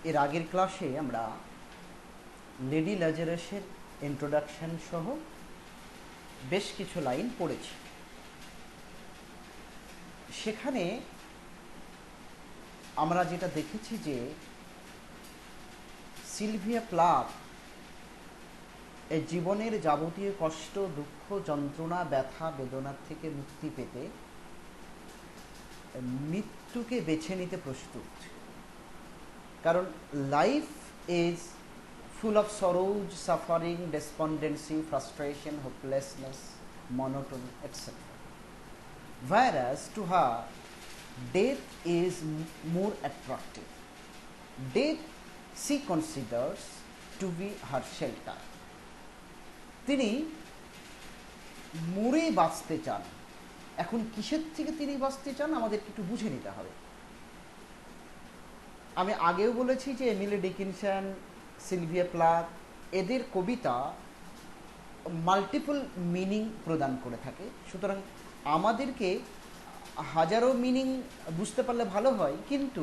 এর আগের ক্লাসে আমরা লেডি লাজারাসের ইন্ট্রোডাকশন সহ বেশ কিছু লাইন পড়েছি। সেখানে আমরা যেটা দেখেছি যে সিলভিয়া প্লাথ এই জীবনের যাবতীয় কষ্ট, দুঃখ, যন্ত্রণা, ব্যথা, বেদনার থেকে মুক্তি পেতে মৃত্যুকে বেছে নিতে প্রস্তুত। কারণ life is full of sorrows, suffering, despondency, frustration, hopelessness, monotony, etc. Whereas to her, death is more attractive. Death she considers to be her shelter. তিনি মরে বাঁচতে চান। এখন কিসের থেকে তিনি বাঁচতে চান আমাদের একটু বুঝে নিতে হবে। আমি আগেও বলেছি যে এমিলি ডিকিনসন, সিলভিয়া প্লাথ এদের কবিতা মাল্টিপল মিনিং প্রদান করে থাকে। সুতরাং আমাদেরকে হাজারো মিনিং বুঝতে পারলে ভালো হয়, কিন্তু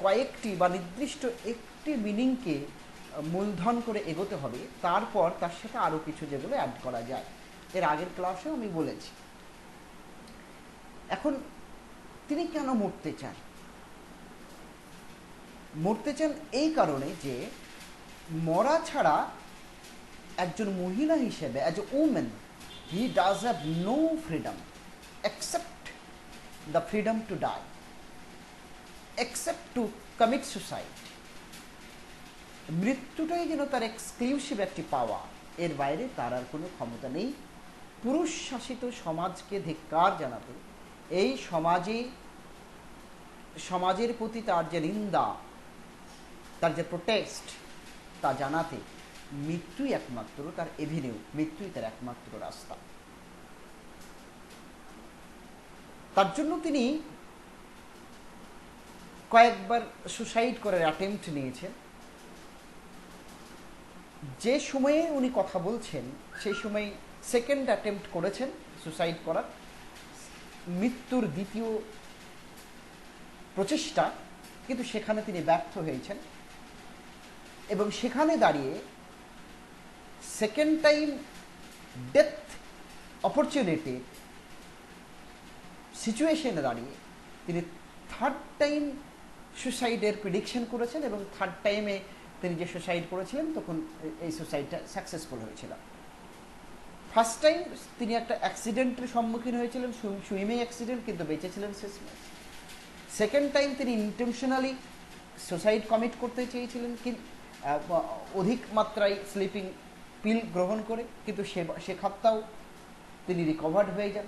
কয়েকটি বা নির্দিষ্ট একটি মিনিংকে মূলধন করে এগোতে হবে, তারপর তার সাথে আরও কিছু যেগুলো অ্যাড করা যায়। এর আগের ক্লাসেও আমি বলেছি। এখন তিনি কেন মরতে চান? মরতে চান এই কারণে যে মরা ছাড়া একজন মহিলা হিসেবে, as a women, he does have no freedom except the freedom to die, except to commit suicide. মৃত্যুটাই যেন তার এক্সক্লুসিভ একটি পাওয়া, এর বাইরে তার আর কোনো ক্ষমতা নেই। পুরুষ শাসিত সমাজকে ধিক্কার জানাতে, এই সমাজের প্রতি তার যে নিন্দা, তার যে প্রোটেস্ট, তা জানাতে মৃত্যুই একমাত্র তার এভিনিউ, মৃত্যুই তার একমাত্র রাস্তা। তার জন্য তিনি কয়েকবার সুসাইড করার অ্যাটেম্পট নিয়েছেন। যে সময়ে উনি কথা বলছেন সেই সময় সেকেন্ড অ্যাটেম্পট করেছেন সুসাইড করার, মৃত্যুর দ্বিতীয় প্রচেষ্টা, কিন্তু সেখানে তিনি ব্যর্থ হয়েছেন। এবং সেখানে দাঁড়িয়ে সেকেন্ড টাইম ডেথ অপরচুনিটি সিচুয়েশনে দাঁড়িয়ে তিনি থার্ড টাইম সুসাইডের প্রিডিকশন করেছেন, এবং থার্ড টাইমে তিনি যে সুসাইড করেছিলেন তখন এই সুসাইডটা সাকসেসফুল হয়েছিল। ফার্স্ট টাইম তিনি একটা অ্যাক্সিডেন্টের সম্মুখীন হয়েছিলেন, সুইমিং অ্যাক্সিডেন্ট, কিন্তু বেঁচেছিলেন শেষমেশ। সেকেন্ড টাইম তিনি ইন্টেনশনালি সুসাইড কমিট করতে চেয়েছিলেন, অধিক মাত্রায় স্লিপিং পিল গ্রহণ করে, কিন্তু সেক্ষেত্রেও তিনি রিকভার্ড হয়ে যান।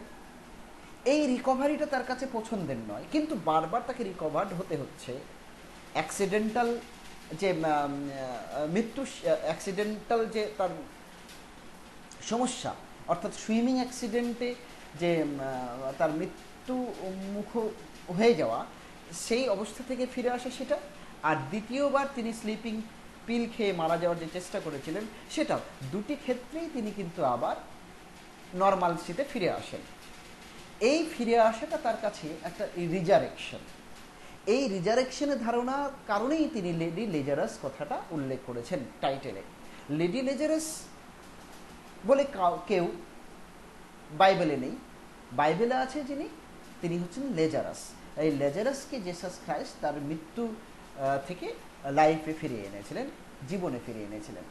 এই রিকভারিটা তার কাছে পছন্দের নয়, কিন্তু বারবার তাকে রিকভার্ড হতে হচ্ছে। অ্যাক্সিডেন্টাল যে মৃত্যু, অ্যাক্সিডেন্টাল যে তার সমস্যা, অর্থাৎ সুইমিং অ্যাক্সিডেন্টে যে তার মৃত্যু মুখ হয়ে যাওয়া, সেই অবস্থা থেকে ফিরে আসে সেটা। আর দ্বিতীয়বার তিনি স্লিপিং পিল খেয়ে মারা যাওয়ার যে চেষ্টা করেছিলেন, সেটাও, দুটি ক্ষেত্রেই তিনি কিন্তু আবার নর্মালসিতে ফিরে আসেন। এই ফিরে আসাটা তার কাছে একটা রিজারেকশন। এই রিজারেকশনের ধারণার কারণেই তিনি লেডি লেজারাস কথাটা উল্লেখ করেছেন টাইটেলে। লেডি লেজারাস বলে কেউ বাইবেলে নেই। বাইবেলে আছে যিনি, তিনি হচ্ছেন লেজারাস। এই লেজারাসকে জেসাস খ্রাইস্ট তার মৃত্যু থেকে লাইফে ফিরিয়ে এনেছিলেন, জীবনে ফিরিয়ে এনেছিলেন।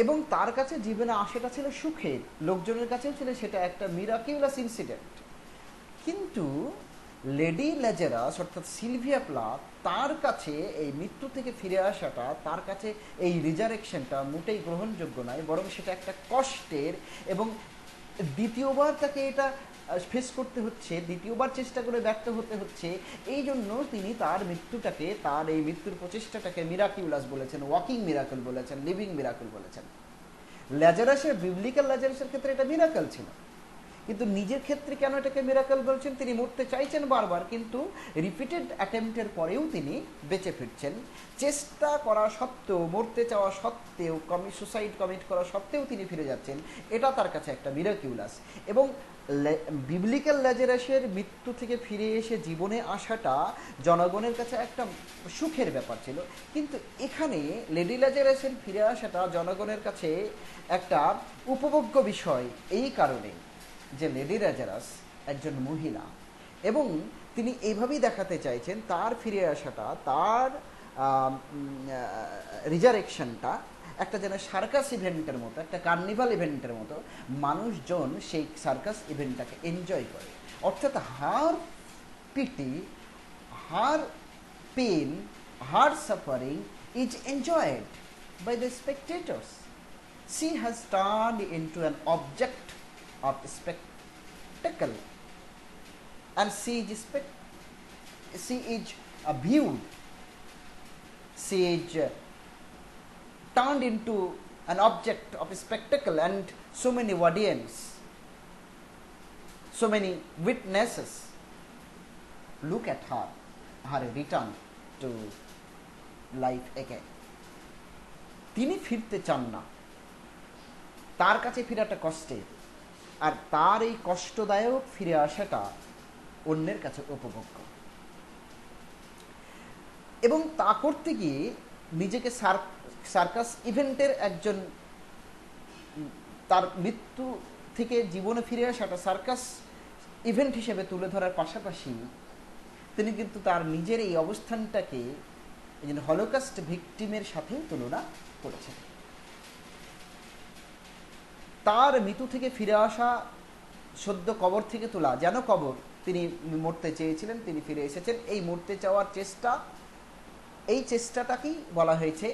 এবং তার কাছে জীবনে আসাটা ছিল সুখের, লোকজনের কাছেও ছিল সেটা একটা মিরাকিউলাস ইনসিডেন্ট। কিন্তু লেডি লেজারাস অর্থাৎ সিলভিয়া প্লাথ, তার কাছে এই মৃত্যু থেকে ফিরে আসাটা, তার কাছে এই রিজারেকশনটা মোটেই গ্রহণযোগ্য নয়, বরং সেটা একটা কষ্টের, এবং দ্বিতীয়বার তাকে এটা ফেস করতে হচ্ছে, দ্বিতীয়বার চেষ্টা করে ব্যর্থ হতে হচ্ছে। এই জন্য তিনি তার মৃত্যুটাকে, তার এই মৃত্যুর প্রচেষ্টাটাকে মিরাকিউলাস বলেছেন, ওয়াকিং মিরাকল বলেছেন, লিভিং মিরাকল বলেছেন। ল্যাজারাসের, বিবলিক্যাল ল্যাজারাসের ক্ষেত্রে এটা মিরাকল ছিল, কিন্তু নিজের ক্ষেত্রে কেন এটাকে মিরাকল বলছেন? তিনি মরতে চাইছেন বারবার, কিন্তু রিপিটেড অ্যাটেম্পটের পরেও তিনি বেঁচে ফিরছেন। চেষ্টা করা সত্ত্বেও, মরতে চাওয়া সত্ত্বেও, সুসাইড কমিট করা সত্ত্বেও তিনি ফিরে যাচ্ছেন। এটা তার কাছে একটা মিরাকিউলাস। এবং বিবলিক্যাল ল্যাজারাসের মৃত্যু থেকে ফিরে এসে জীবনে আসাটা জনগণের কাছে একটা সুখের ব্যাপার ছিল, কিন্তু এখানে লেডি ল্যাজারাসের ফিরে আসাটা জনগণের কাছে একটা উপভোগ্য বিষয়, এই কারণে যে লেডি ল্যাজারাস একজন মহিলা এবং তিনি এইভাবেই দেখাতে চাইছেন তার ফিরে আসাটা, তার রিজারেকশনটা একটা যেন সার্কাস ইভেন্টের মতো, একটা কার্নিভাল ইভেন্টের মতো মানুষজন সেই সার্কাস ইভেন্টটাকে এনজয় করে। অর্থাৎ her pity, her pain, her suffering is enjoyed by the spectators. She has turned into an object of spectacle, and she is viewed, she is turned into an object of spectacle, and so many audience, so many witnesses look at her return to life again. তিনি ফিরতে চান না, তার কাছে ফেরাটা কষ্টের, আর তার এই কষ্টদায়ক ফিরে আসাটা অন্যের কাছে উপভোগ্য। এবং তা করতে গিয়ে নিজেকে সার্কাস ইভেন্টের একজন, তার মৃত্যু থেকে জীবনে ফিরে আসাটা সার্কাস ইভেন্ট হিসেবে তুলে ধরার পাশাপাশি তিনি কিন্তু তার নিজের এই অবস্থানটাকে হলোকাস্ট ভিকটিমের সাথেও তুলনা করেছেন। তার মৃত্যু থেকে ফিরে আসা, সদ্য কবর থেকে তোলা যেন কবর, তিনি মরতে চেয়েছিলেন, তিনি ফিরে এসেছেন। এই মরতে চাওয়ার চেষ্টা, এই চেষ্টাটাকেই বলা হয়েছে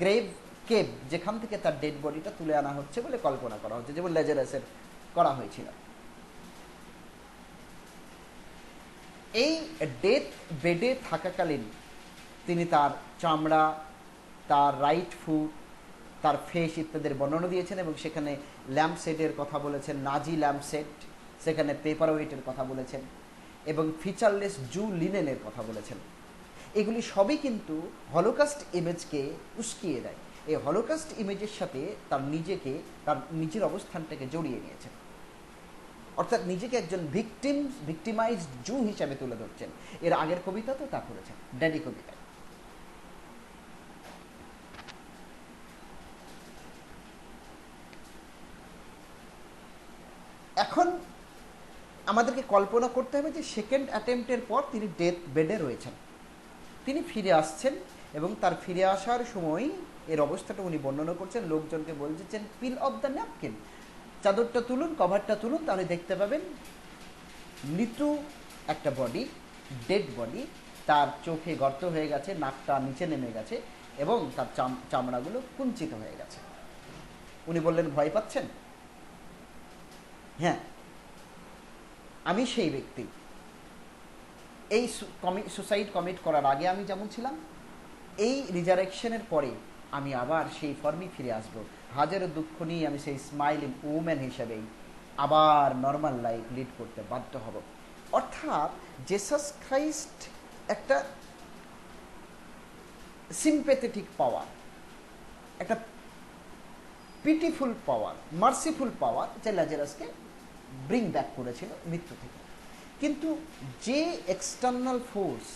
গ্রেভ কেভ, যেখান থেকে তার ডেড বডিটা তুলে আনা হচ্ছে বলে কল্পনা করা হচ্ছে, যেমন ল্যাজারাসের করা হয়েছিল। এই ডেথ বেডে থাকাকালীন তিনি তার চামড়া, তার রাইট ফুট, তার ফেস ইত্যাদির বর্ণনা দিয়েছেন এবং সেখানে ল্যাম্পসেটের কথা বলেছেন, নাজি ল্যাম্পসেট, সেখানে পেপার ওয়েটের কথা বলেছেন এবং ফিচারলেস জু লিনেনের কথা বলেছেন। এগুলি সবই কিন্তু হলোকাস্ট ইমেজকে উস্কিয়ে দেয়। এই হলোকাস্ট ইমেজের সাথে তার নিজেকে, তার নিজের অবস্থানটাকে জড়িয়ে নিয়েছেন, অর্থাৎ নিজেকে একজন ভিকটিমাইজড জু হিসাবে তুলে ধরছেন। এর আগের কবিতা তো তা করেছেন, ড্যাডি কবিতায়। এখন আমাদেরকে কল্পনা করতে হবে যে সেকেন্ড অ্যাটেম্পটের পর তিনি ডেথ বেডে রয়েছেন, তিনি ফিরে আসছেন এবং তার ফিরে আসার সময় এর অবস্থাটা উনি বর্ণনা করছেন। লোকজনকে বলছেন পিল অফ দ্য ন্যাপকিন, চাদরটা তুলুন, কভারটা তুলুন, তাহলে দেখতে পাবেন মৃত্যু একটা বডি, ডেড বডি, তার চোখে গর্ত হয়ে গেছে, নাকটা নিচে নেমে গেছে এবং তার চামড়াগুলো কুঞ্চিত হয়ে গেছে। উনি বললেন ভয় পাচ্ছেন? হ্যাঁ, আমি সেই ব্যক্তি। এই সুসাইড কমিট করার আগে আমি যেমন ছিলাম, এই রিজারেকশনের পরে আমি আবার সেই ফর্মে ফিরে আসব। হাজারো দুঃখ নিয়ে আমি সেই স্মাইলিং ওম্যান হিসেবেই আবার নর্মাল লাইফ লিড করতে বাধ্য হব। অর্থাৎ জেসাস খ্রাইস্ট একটা সিম্প্যাথেটিক পাওয়ার, একটা পিটিফুল পাওয়ার, মার্সিফুল পাওয়ার, যে ল্যাজারাসকে ব্রিং ব্যাক করেছিল মৃত্যু থেকে। কিন্তু যে এক্সটার্নাল ফোর্স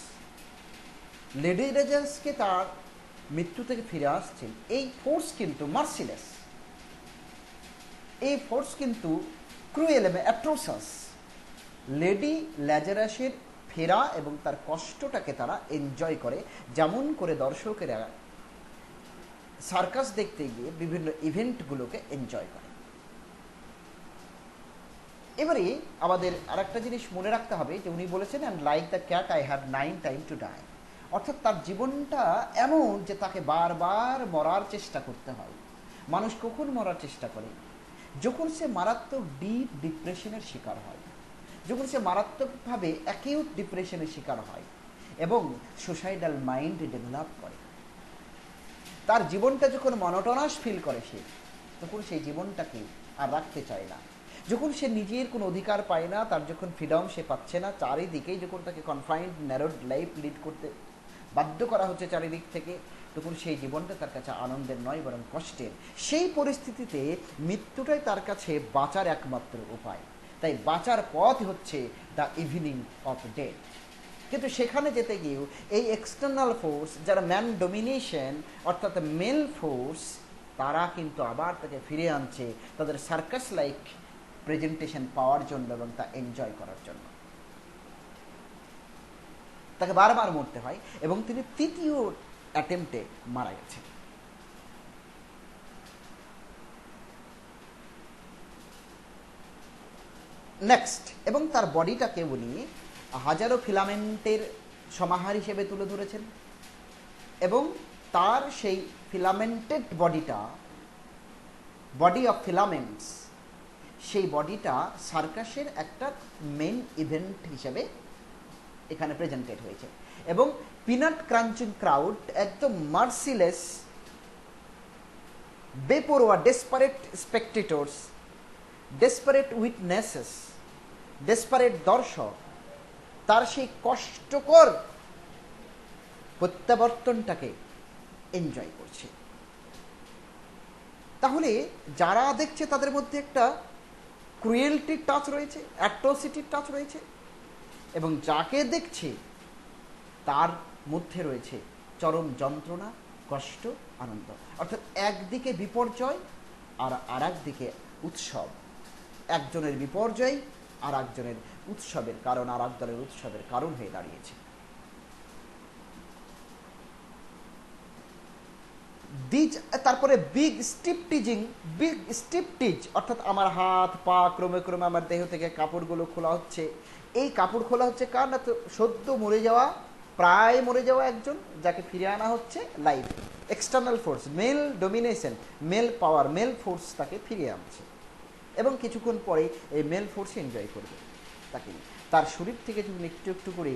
লেডি ল্যাজারাসকে তার মৃত্যু থেকে ফিরে আসছেন, এই ফোর্স কিন্তু মার্সিলেস, এই ফোর্স কিন্তু ক্রুয়েল এবং অ্যাট্রোসাস। লেডি ল্যাজারাসের ফেরা এবং তার কষ্টটাকে তারা এনজয় করে, যেমন করে দর্শকেরা সার্কাস দেখতে গিয়ে বিভিন্ন ইভেন্টগুলোকে এনজয় করে। এবারে আমাদের আরেকটা জিনিস মনে রাখতে হবে যে উনি বলেছেন and like the cat I have 9 time to die, অর্থাৎ তার জীবনটা এমন যে তাকে বারবার মরার চেষ্টা করতে হয়। মানুষ কখন মরার চেষ্টা করে? যখন সে মারাত্মক ডিপ ডিপ্রেশনের শিকার হয়, যখন সে মারাত্মকভাবে অ্যাকিউট ডিপ্রেশনের শিকার হয় এবং সুসাইডাল মাইন্ড ডেভেলপ করে। তার জীবনটা যখন মনোটোনাস ফিল করে সে, তখন সেই জীবনটাকে আর রাখতে চায় না। যখন সে নিজের কোনো অধিকার পায় না, তার যখন ফ্রিডম সে পাচ্ছে না, চারিদিকেই যখন তাকে কনফাইন্ড ন্যারোড লাইফ লিড করতে বাধ্য করা হচ্ছে চারিদিক থেকে, তখন সেই জীবনটা তার কাছে আনন্দের নয় বরং কষ্টের। সেই পরিস্থিতিতে মৃত্যুটাই তার কাছে বাঁচার একমাত্র উপায়। তাই বাঁচার পথ হচ্ছে দ্য ইভিনিং অফ ডেথ। কিন্তু সেখানে যেতে গিয়েও এই এক্সটার্নাল ফোর্স, যারা ম্যান ডোমিনেশন অর্থাৎ মেল ফোর্স, তারা কিন্তু আবার তাকে ফিরে আনছে তাদের সার্কাস লাইক প্রেজেন্টেশন পাওয়ার জন্য এবং তা এনজয় করার জন্য। তাকে বারবার মরতে হয় এবং তিনি তৃতীয় অ্যাটেম্পটে মারা গেছেন। নেক্সট, এবং তার বডিটাকে উনি হাজারো ফিলামেন্টের সমাহার হিসেবে তুলে ধরেছেন এবং তার সেই ফিলামেন্টেড বডিটা, বডি অফ ফিলামেন্টস, সেই বডিটা সার্কাসের একটা মেন ইভেন্ট হিসেবে এখানে প্রেজেন্টেড হয়েছে। এবং পিনাট ক্রাঞ্চিং ক্রাউড, একদম মার্সিলেস, বেপরোয়া, ডেসপারেট স্পেকটেটরস, ডেসপারেট উইটনেসেস, ডেসপারেট দর্শক, তার সেই কষ্টকর প্রত্যাবর্তনটাকে এনজয় করছে। তাহলে যারা দেখছে তাদের মধ্যে একটা ক্রুয়েলটির টাচ রয়েছে, অ্যাট্রোসিটির টাচ রয়েছে, এবং যাকে দেখছে তার মধ্যে রয়েছে চরম যন্ত্রণা, কষ্ট, আনন্দ। অর্থাৎ একদিকে বিপর্যয় আর একদিকে উৎসব। একজনের বিপর্যয় আর একজনের উৎসবের কারণ, আর একজনের উৎসবের কারণ হয়ে দাঁড়িয়েছে। তারপরে বিগ স্টিপটিজ, অর্থাৎ আমার হাত পা ক্রমে ক্রমে আমার দেহ থেকে কাপড়গুলো খোলা হচ্ছে। এই কাপড় খোলা হচ্ছে কার না, তো সদ্য মরে যাওয়া, প্রায় মরে যাওয়া একজন, যাকে ফিরে আনা হচ্ছে লাইফে। External force, male domination, male power, male force তাকে ফিরিয়ে আনছে এবং কিছুক্ষণ পরে এই মেল ফোর্স এনজয় করবে তাকে। তার শরীর থেকে যখন একটু একটু করে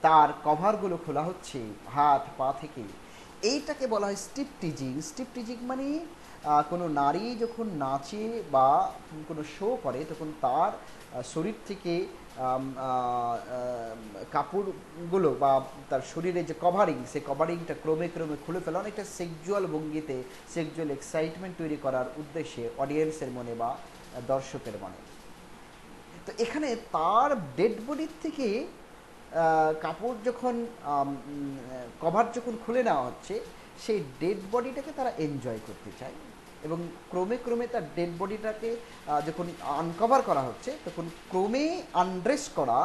তার কভারগুলো খোলা হচ্ছে হাত পা থেকে, এইটাকে বলা হয় স্টিপটিজিং। স্টিপটিজিং মানে কোনো নারী যখন নাচে বা কোনো শো করে তখন তার শরীর থেকে কাপড়গুলো বা তার শরীরে যে কভারিং, সেই কভারিংটা ক্রমে ক্রমে খুলে ফেলা, অনেকটা সেক্সুয়াল ভঙ্গিতে সেক্সুয়াল এক্সাইটমেন্ট তৈরি করার উদ্দেশ্যে অডিয়েন্সের মনে বা দর্শকের মনে। তো এখানে তার ডেড বডির থেকে কাপড় যখন কভার যখন খুলে নেওয়া হচ্ছে, সেই ডেড বডিটাকে তারা এনজয় করতে চায় এবং ক্রমে ক্রমে তার ডেড বডিটাকে যখন আনকভার করা হচ্ছে তখন ক্রমে আনড্রেস করা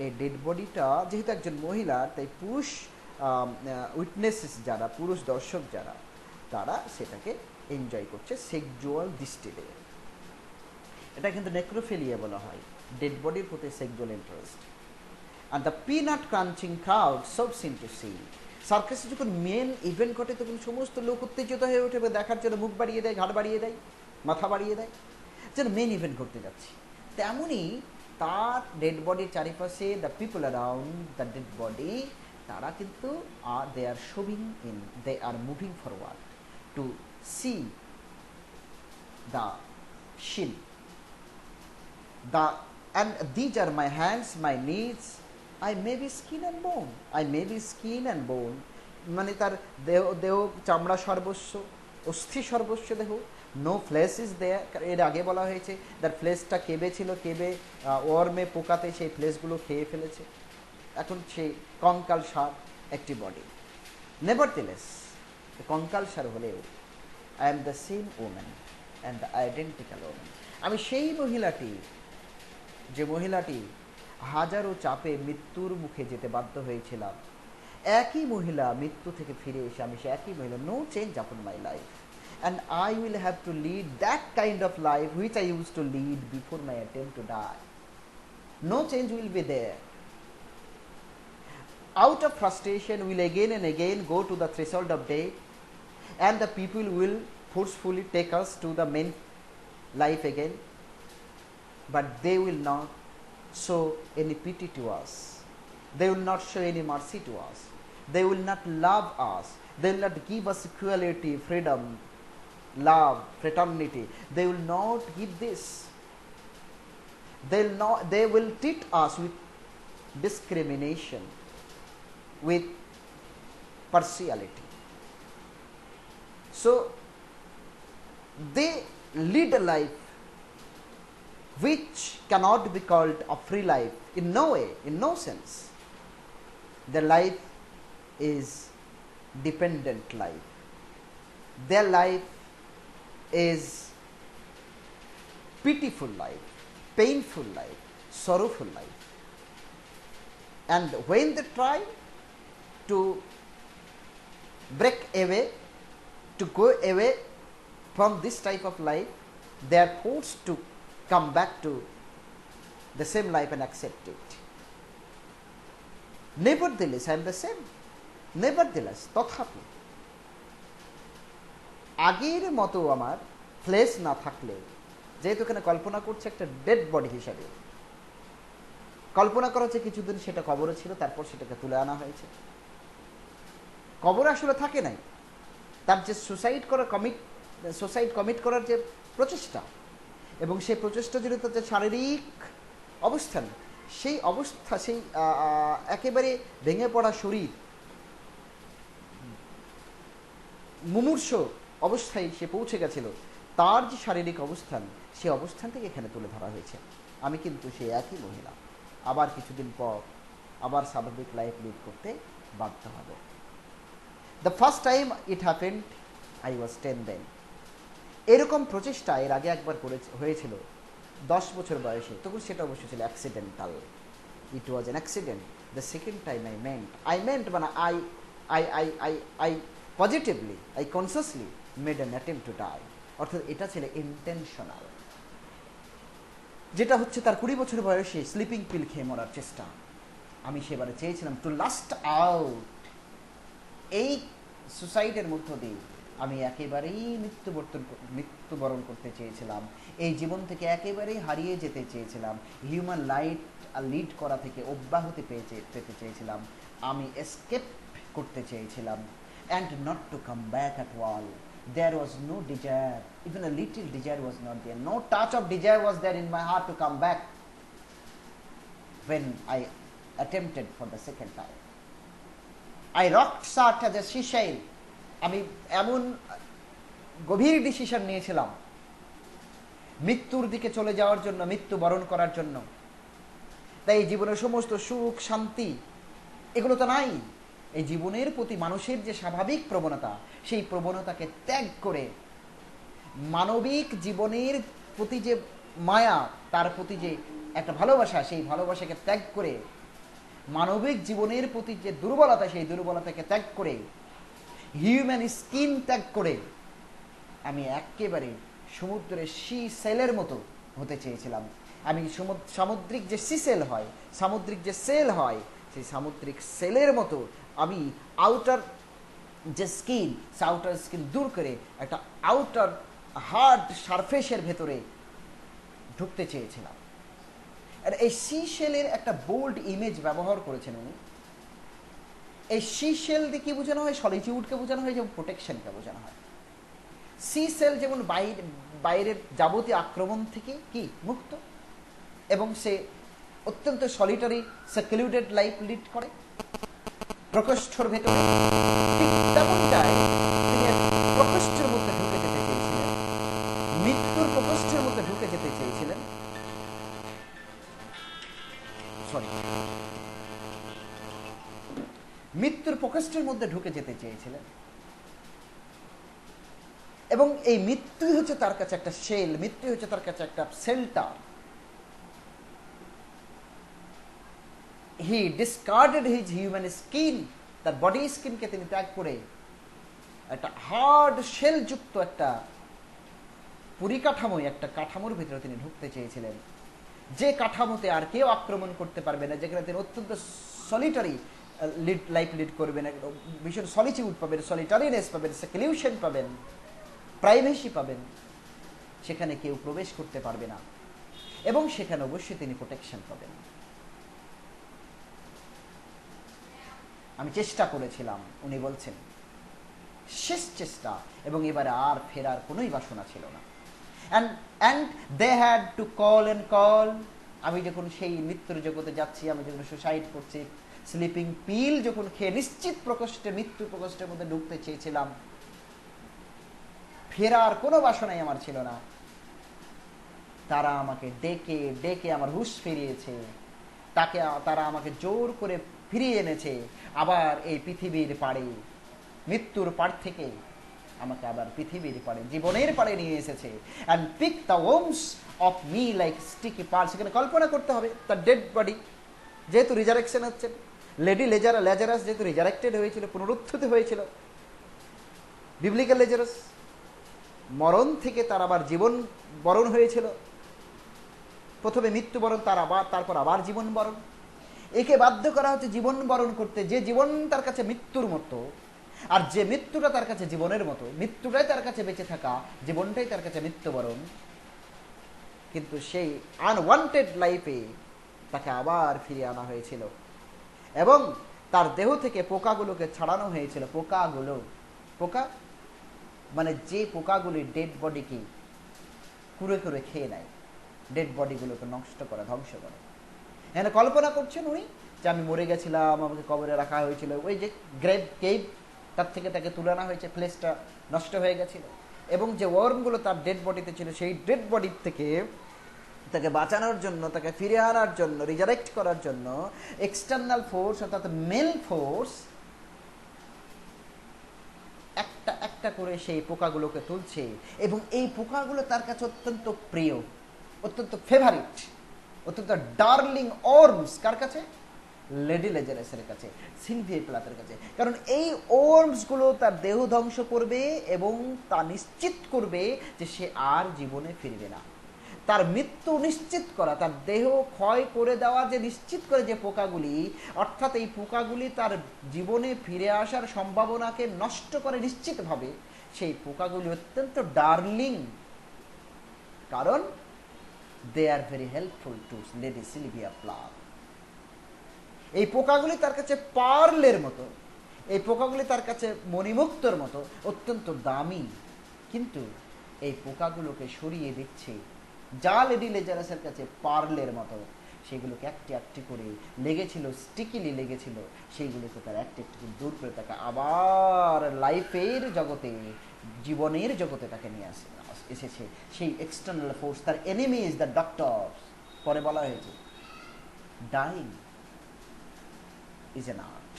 এই ডেড বডিটা, যেহেতু একজন মহিলা, তাই পুরুষ উইটনেসেস যারা, পুরুষ দর্শক যারা, তারা সেটাকে এনজয় করছে সেক্সুয়াল দৃষ্টিতে। এটা কিন্তু নেক্রোফিলিয়া বলা হয়, ডেড বডির প্রতি sexual interest. And the peanut crunching crowd sobs in to see. সার্কাসে যখন মেন ইভেন্ট ঘটে তখন সমস্ত লোক উত্তেজিত হয়ে ওঠে, দেখার জন্য মুখ বাড়িয়ে দেয়, ঘাড় বাড়িয়ে দেয়, মাথা বাড়িয়ে দেয়, যেন মেন ইভেন্ট ঘটতে যাচ্ছে। তেমনই তার ডেড বডির চারিপাশে the people around the dead body, তারা কিন্তু they are shoving in, they are moving forward to see the shin, and these are my hands, my knees, I may be skin and bone, I may be skin and bone, মানে তার দেহ চামড়া সর্বস্ব, অস্থি সর্বস্ব দেহ। No flash is there, এর আগে বলা হয়েছে তার ফ্লেশটা কেবে ছিল, কেবে ওয়ার্মে পোকাতে সেই ফ্লেশগুলো খেয়ে ফেলেছে। এখন সেই কঙ্কালসার একটি বডি। নেভারথেলেস, কঙ্কালসার হলেও I am the same woman and the identical woman. আমি সেই মহিলাটি, যে মহিলাটি হাজারো চাপে মৃত্যুর মুখে যেতে বাধ্য হয়েছিলাম, একই মহিলা মৃত্যু থেকে ফিরে এসে আমি সে একই মহিলা। No change upon my life, and I will have to lead that kind of life which I use to lead before my attempt to die. No change will be there. Out of frustration, we'll again and again go to the threshold of death, and the people will forcefully take us to the main life again, but they will not show any pity to us, they will not show any mercy to us, they will not love us, they will not give us equality, freedom, love, fraternity. They will not give this. They will treat us with discrimination, with partiality. So they lead a life which cannot be called a free life in no way, in no sense. Their life is dependent life. Their life is pitiful life, painful life, sorrowful life. And when they try to break away, to go away from this type of life, they are forced to come back to the same life and accept it. Nevertheless, I am the same. Nevertheless, তথাপি আগের মতো আমার flash না থাকলে, যেহেতু এখানে কল্পনা করছে একটা ডেড বডি হিসাবে, কল্পনা করা হচ্ছে কিছুদিন সেটা কবরে ছিল, তারপর সেটাকে তুলে আনা হয়েছে। কবর আসলে থাকে নাই, তার যে সুসাইড কমিট করার যে প্রচেষ্টা, এবং সেই প্রচেষ্টা জড়িত যে শারীরিক অবস্থান, সেই অবস্থা, সেই একেবারে ভেঙে পড়া শরীর, মুমূর্ষ অবস্থায় সে পৌঁছে গেছিল, তার যে শারীরিক অবস্থান, সেই অবস্থান থেকে এখানে তুলে ধরা হয়েছে। আমি কিন্তু সেই একই মহিলা, আবার কিছুদিন পর আবার স্বাভাবিক লাইফ লিড করতে বাধ্য হব। The first time it happened, I was 10 দেন। এরকম প্রচেষ্টা এর আগে একবার হয়েছিল 10 বছর বয়সে, তখন সেটা অবশ্য ছিল accidental. It was an accident. The second time I meant মানে I positively, I consciously made an attempt to die. অর্থাৎ এটা ছিল ইন্টেনশনাল। যেটা হচ্ছে তার 20 বছর বয়সে স্লিপিং পিল খেয়ে মরার চেষ্টা। আমি সেবারে চেয়েছিলাম টু লাস্ট আউট। এই সুসাইডের মধ্য দিয়ে আমি একেবারেই মৃত্যুবরণ করতে চেয়েছিলাম, এই জীবন থেকে একেবারেই হারিয়ে যেতে চেয়েছিলাম, হিউম্যান লাইফ লিড করা থেকে অব্যাহতি পেতে চেয়েছিলাম, আমি এসকেপ করতে চেয়েছিলাম, and not to come back at all. There was no desire, even a little desire was not there, no touch of desire was there in my heart to come back when I attempted for the second time. I rocked such as a seashell. আমি এমন গভীর decision নিয়েছিলাম মৃত্যুর দিকে চলে যাওয়ার জন্য, মৃত্যু বরণ করার জন্য। তাই জীবনের সমস্ত সুখ শান্তি এগুলো তো নাই। এই জীবনের প্রতি মানুষের যে স্বাভাবিক প্রবণতা, সেই প্রবণতাকে ত্যাগ করে মানবিক জীবনের প্রতি যে মায়া, তার প্রতি যে একটা ভালোবাসা, সেই ভালোবাসাকে ত্যাগ করে মানবিক জীবনের প্রতি যে দুর্বলতা, সেই দুর্বলতাকে ত্যাগ করে হিউম্যান স্কিন ত্যাগ করে আমি একেবারে সমুদ্রের সি সেলের মতো হতে চেয়েছিলাম। আমি সামুদ্রিক যে সি সেল হয়, সামুদ্রিক যে সেল হয়, সেই সামুদ্রিক সেলের মতো আমি আউটার যে স্কিন, সে আউটার স্কিন দূর করে একটা আউটার হার্ড সারফেসের ভেতরে ঢুকতে চেয়েছিলাম। আর এই সি শেলের একটা বোল্ড ইমেজ ব্যবহার করেছেন উনি। এই সি শেল দিয়ে কি বোঝানো হয়? সলিটিউডকে বোঝানো হয়, যেমন প্রোটেকশনকে বোঝানো হয়। সি সেল যেমন বাইরের যাবতীয় আক্রমণ থেকে কি মুক্ত, এবং সে অত্যন্ত সলিটারি সেক্লুডেড লাইফ লিড করে প্রকোষ্ঠর ভেতরে। ঠিক তেমনটাই তিনি প্রকোষ্ঠের মধ্যে ঢুকে যেতে চেয়েছিলেন, মৃত্যুর প্রকোষ্ঠের মধ্যে ঢুকে যেতে চেয়েছিলেন। মৃত্যুর প্রকোষ্ঠের মধ্যে ঢুকে যেতে চেয়েছিলেন, এবং এই মৃত্যুই হচ্ছে তার কাছে একটা শেল, মৃত্যু হচ্ছে তার কাছে একটা shelter. He discarded his human skin, তার বডি স্কিনকে তিনি ত্যাগ করে একটা হার্ড শেল যুক্ত একটা পরিকাঠামো, একটা কাঠামোর ভিতরে তিনি ঢুকতে চেয়েছিলেন, যে কাঠামোতে আর কেউ আক্রমণ করতে পারবে না, যেখানে তিনি অত্যন্ত সলিটারি লাইফ লিড করবেন, ভীষণ সলিটিউড পাবেন, সলিটারিনেস পাবেন, সেক্লুশন পাবেন, প্রাইভেসি পাবেন, সেখানে কেউ প্রবেশ করতে পারবে না, এবং সেখানে অবশ্যই তিনি প্রোটেকশন পাবেন। আমি চেষ্টা করেছিলাম, উনি বলছেন, শেষ চেষ্টা, এবং এবারে আর ফেরার কোনোই বাসনা ছিল না। and they had to call and call. আমি যখন সেই মৃত্যুর জগতে যাচ্ছি, আমি যখন সুসাইড করছি, স্লিপিং পিল যখন খেয়ে নিশ্চিত প্রকোষ্ঠে, মৃত্যু প্রকোষ্ঠের মধ্যে ঢুকতে চেয়েছিলাম, ফেরার কোনো বাসনাই আমার ছিল না। তারা আমাকে ডেকে ডেকে আমার হুঁশ ফিরিয়েছে, তারা আমাকে জোর করে ফিরিয়ে এনেছে আবার এই পৃথিবীর পাড়ে, মৃত্যুর পাড় থেকে আমাকে আবার পৃথিবীর পাড়ে, জীবনের পাড়ে নিয়ে এসেছে। And pick the worms off me like sticky pearl. সেখানে কল্পনা করতে হবে তার ডেড বডি, যেহেতু রিজারেকশন হচ্ছে, লেডি লেজারাস যেহেতু রিজারেক্টেড হয়েছিল, পুনরুত্থিত হয়েছিল, বিবলিক্যাল লেজারাস মরণ থেকে তার আবার জীবন বরণ হয়েছিল, প্রথমে মৃত্যুবরণ, তারপর আবার জীবন বরণ। একে বাধ্য করা হচ্ছে জীবন বরণ করতে, যে জীবন তার কাছে মৃত্যুর মতো, আর যে মৃত্যুটা তার কাছে জীবনের মতো। মৃত্যুটাই তার কাছে বেঁচে থাকা, জীবনটাই তার কাছে মৃত্যুবরণ। কিন্তু সেই আনওয়ান্টেড লাইফে তাকে আবার ফিরিয়ে আনা হয়েছিল এবং তার দেহ থেকে পোকাগুলোকে ছাড়ানো হয়েছিল। পোকা মানে যে পোকাগুলি ডেড বডিকে কুড়ে কুড়ে খেয়ে নেয়, ডেড বডিগুলোকে নষ্ট করে, ধ্বংস করে। এখানে কল্পনা করছেন উনি যে আমি মরে গেছিলাম, আমাকে কবরে রাখা হয়েছিল, ওই যে কেভ, তার থেকে তাকে তুলে আনা হয়েছে, ফ্লেশটা নষ্ট হয়ে গেছিল, এবং যে ওয়ার্মগুলো তার ডেড বডিতে ছিল, সেই ডেড বডির থেকে তাকে বাঁচানোর জন্য, তাকে ফিরে আনার জন্য, রিজারেক্ট করার জন্য এক্সটার্নাল ফোর্স, অর্থাৎ মেল ফোর্স একটা একটা করে সেই পোকাগুলোকে তুলছে। এবং এই পোকাগুলো তার কাছে অত্যন্ত প্রিয়, অত্যন্ত ফেভারিট, অত্যন্ত ডার্লিং ওর্মস। কার কাছে? লেডি লেজারাসের কাছে, সিলভিয়া প্লাথের কাছে। কারণ এই ওর্মসগুলো তার দেহ ধ্বংস করবে এবং তা নিশ্চিত করবে যে সে আর জীবনে ফিরবে না। তার মৃত্যু নিশ্চিত করা, তার দেহ ক্ষয় করে দেওয়া যে নিশ্চিত করে যে পোকাগুলি, অর্থাৎ এই পোকাগুলি তার জীবনে ফিরে আসার সম্ভাবনাকে নষ্ট করে নিশ্চিতভাবে। সেই পোকাগুলি অত্যন্ত ডার্লিং, কারণ they are very helpful to lady Sylvia Plath. এই পোকাগুলি তার কাছে পার্লের মতো, এই পোকাগুলি তার কাছে মণিমুক্তর মতো অত্যন্ত দামি। কিন্তু এই পোকাগুলোকে সরিয়ে দিচ্ছে যা লেডি লেজারাসের কাছে পার্লের মতো, সেগুলোকে একটি একটি করে লেগেছিল, স্টিকিলি লেগেছিল, সেইগুলোকে তার একটি একটি করে দূর করে তাকে আবার লাইফের জগতে, জীবনের জগতে তাকে নিয়ে এসেছে। সেই এক্সটার্নাল ফোর্স, তার এনিমি ইজ দ্য ডক্টর। পরে বলা হয়েছে dyeing is an art.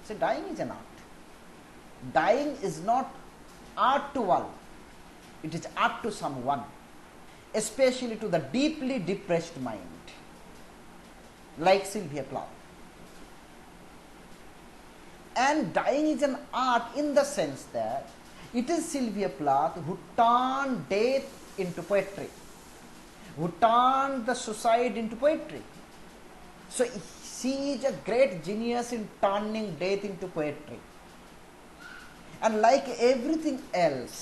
So dying is an art. Dying is not art to all. It is art to someone, especially to the deeply depressed mind, like Sylvia Plath. And dying is an art in the sense that it is Sylvia Plath who turned death into poetry, who turned the suicide into poetry. So she is a great genius in turning death into poetry. And like everything else,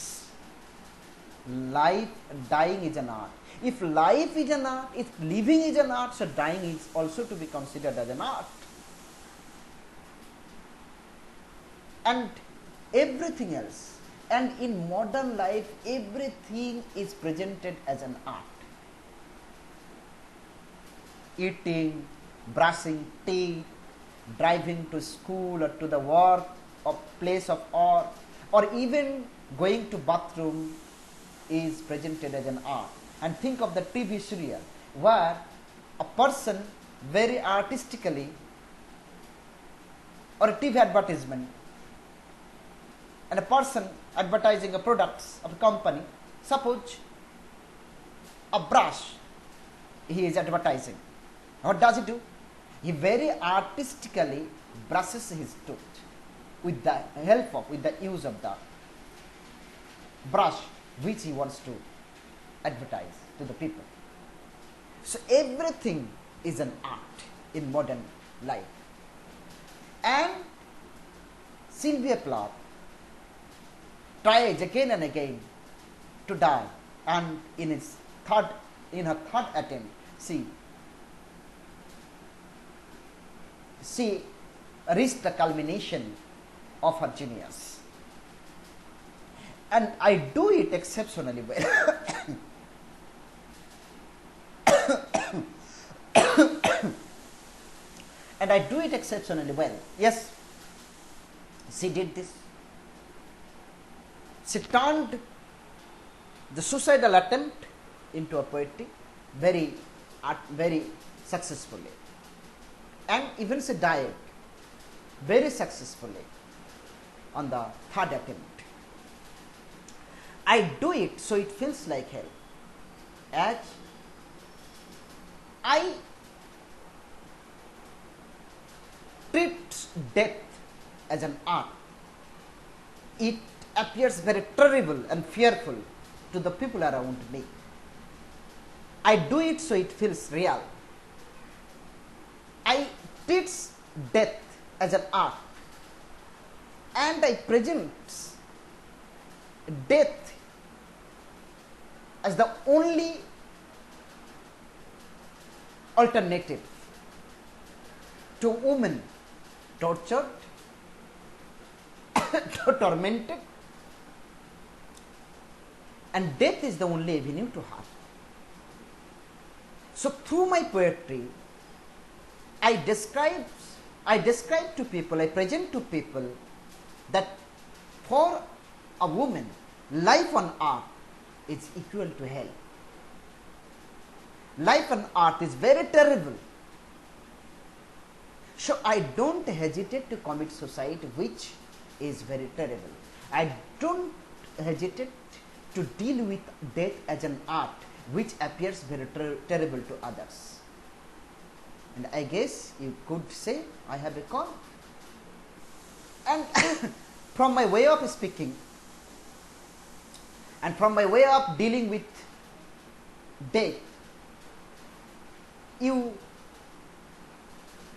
dying is an art. If life is an art, if living is an art, so dying is also to be considered as an art. And everything else, and in modern life, everything is presented as an art. Eating, brushing teeth, driving to school or to the work or place of art, or even going to bathroom is presented as an art. And think of the TV serial where a person very artistically, or a TV advertisement, and a person advertising a products of a company, suppose a brush he is advertising. What does he do? He very artistically brushes his tooth with the help of, with the use of the brush which he wants to advertise to the people. So everything is an art in modern life. And Sylvia Plath tries again and again to die, and in her third attempt, she reached the culmination of her genius. And I do it exceptionally well. And I do it exceptionally well. Yes, she did this. She turned the suicidal attempt into a poetry very successfully, and even she died very successfully on the third attempt. I do it so it feels like hell, as I treat death as an art. It appears very terrible and fearful to the people around me. I do it so it feels real. I treat death as an art, and I present death as the only alternative to a woman tortured, tormented, and death is the only avenue to her. So through my poetry, I describe to people, I present to people that for a woman, life on earth is equal to hell. Life on earth is very terrible. So I don't hesitate to commit suicide, which is very terrible. I don't hesitate to deal with death as an art, which appears very terrible to others. And I guess you could say I have a call. And from my way of speaking, and from my way of dealing with death, you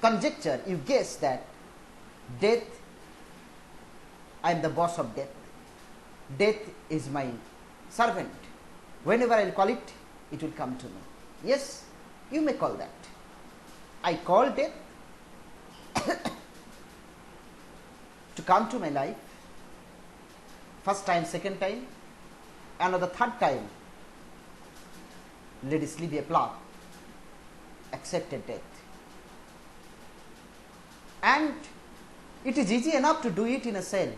conjecture, you guess that death, I am the boss of death. Death is my servant. Whenever I will call it, it will come to me. Yes, you may call that. I call death to come to my life. First time, second time, another third time. Ladies leave a plot, accepted death. And it is easy enough to do it in a cell.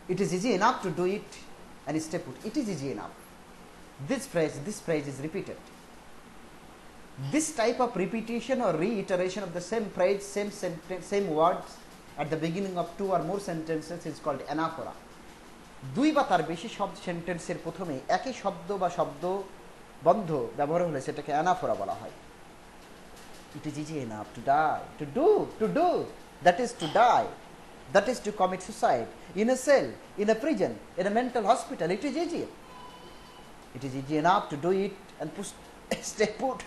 It is easy enough to do it and stay put. It is easy enough. This phrase is repeated. This type of repetition or reiteration of the same phrase, same sentence, same words at the beginning of two or more sentences is called anaphora. দুই বা তার বেশি শব্দ সেন্টেন্সের প্রথমে একই শব্দ বা শব্দ বন্ধ ব্যবহার হলে সেটাকে অ্যানাফোরা বলা হয়। It is easy enough to die, to do, that is to die, that is to commit suicide in a cell, in a prison, in a mental hospital. It is easy. It is easy enough to do it and stay put,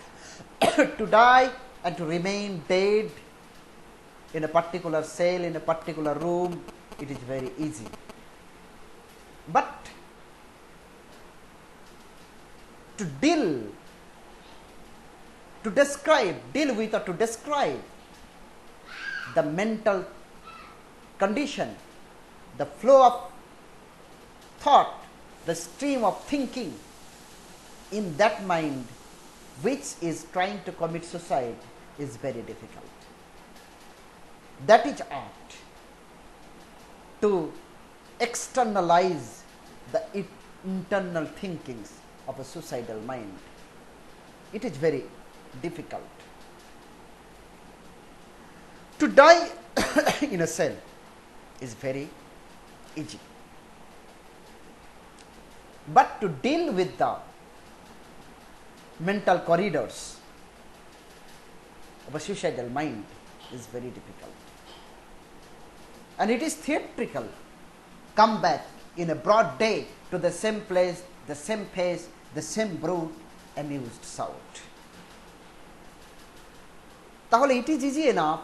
to die and to remain dead in a particular cell, in a particular room. It is very easy. But to deal with or to describe the mental condition, the flow of thought, the stream of thinking in that mind which is trying to commit suicide is very difficult. That is art. To externalize the internal thinkings of a suicidal mind. It is very difficult. To die in a cell is very easy. But to deal with the mental corridors of a suicidal mind is very difficult. And it is theatrical. Come back in a broad day to the same place, the same face, the same brood, amused shout. তাহলে it is easy enough,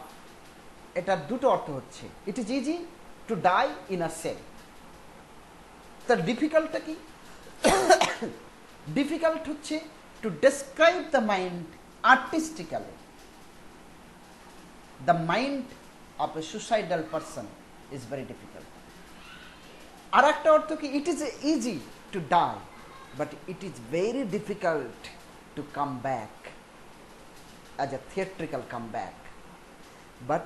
এটার দুটো অর্থ হচ্ছে it is easy to die in a cell. তার ডিফিকাল্টটা কি? Difficult হচ্ছে to describe the mind artistically. The mind of a suicidal person is very difficult. আর একটা অর্থ কি? It is easy to die, but it is very difficult to come back as a theatrical comeback. But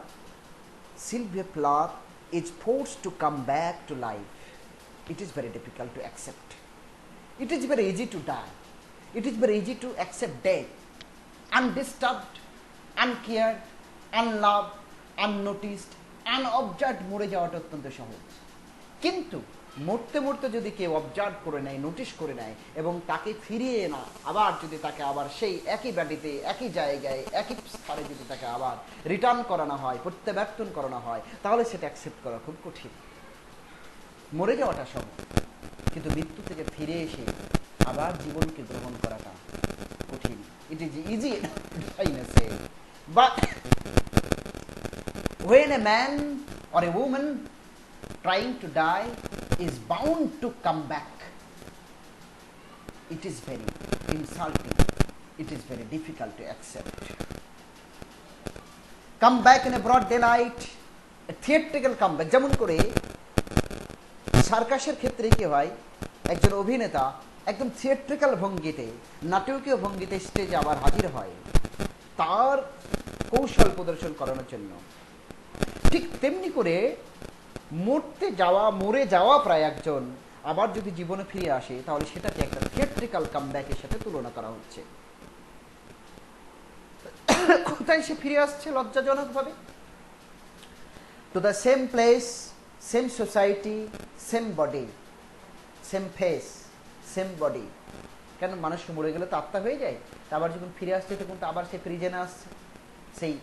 Sylvia Plath is forced to come back to life. It is very difficult to accept. It is very easy to die. It is very easy to accept death. Undisturbed, uncared, unloved, unnoticed, unobserved মরে যাওয়াটা অত্যন্ত সহজ। কিন্তু মরতে মরতে যদি কেউ observe করে নেয়, নোটিশ করে নেয় এবং তাকে ফিরিয়ে না আবার যদি তাকে আবার সেই একই বাড়িতে, একই জায়গায়, একই স্থানে যদি তাকে আবার রিটার্ন করানো হয়, প্রত্যাবর্তন করানো হয়, তাহলে সেটা অ্যাকসেপ্ট করা খুব কঠিন। মরে যাওয়াটা সহজ, কিন্তু মৃত্যু থেকে ফিরে এসে আবার জীবনকে গ্রহণ করাটা কঠিন। It is easy but when a man or a woman trying to die is bound to come back, it is very insulting, it is very difficult to accept. Come back in a broad daylight, a theatrical comeback, যেমন করে সার্কাসের ক্ষেত্রে কি হয়, একজন অভিনেতা একদম theatrical ভঙ্গিতে, নাটকীয় ভঙ্গিতে স্টেজে আবার হাজির হয় তার কৌশল প্রদর্শন করানোর জন্য। ঠিক তেমনি করে মরে যাওয়া প্রায় একজন আবার যদি জীবনে ফিরে আসে, তাহলে সেটাকে একটা থিয়েট্রিক্যাল কামব্যাকের সাথে তুলনা করা হচ্ছে। কোথায় সে ফিরে আসছে লজ্জাজনকভাবে? To the same place, same society, same body, same face, same body. কেন মানুষ মরে গেলে তো আত্মা হয়ে যায়, আবার যখন ফিরে আসছে তখন তো আবার সে প্রিজনে আসছে, সেই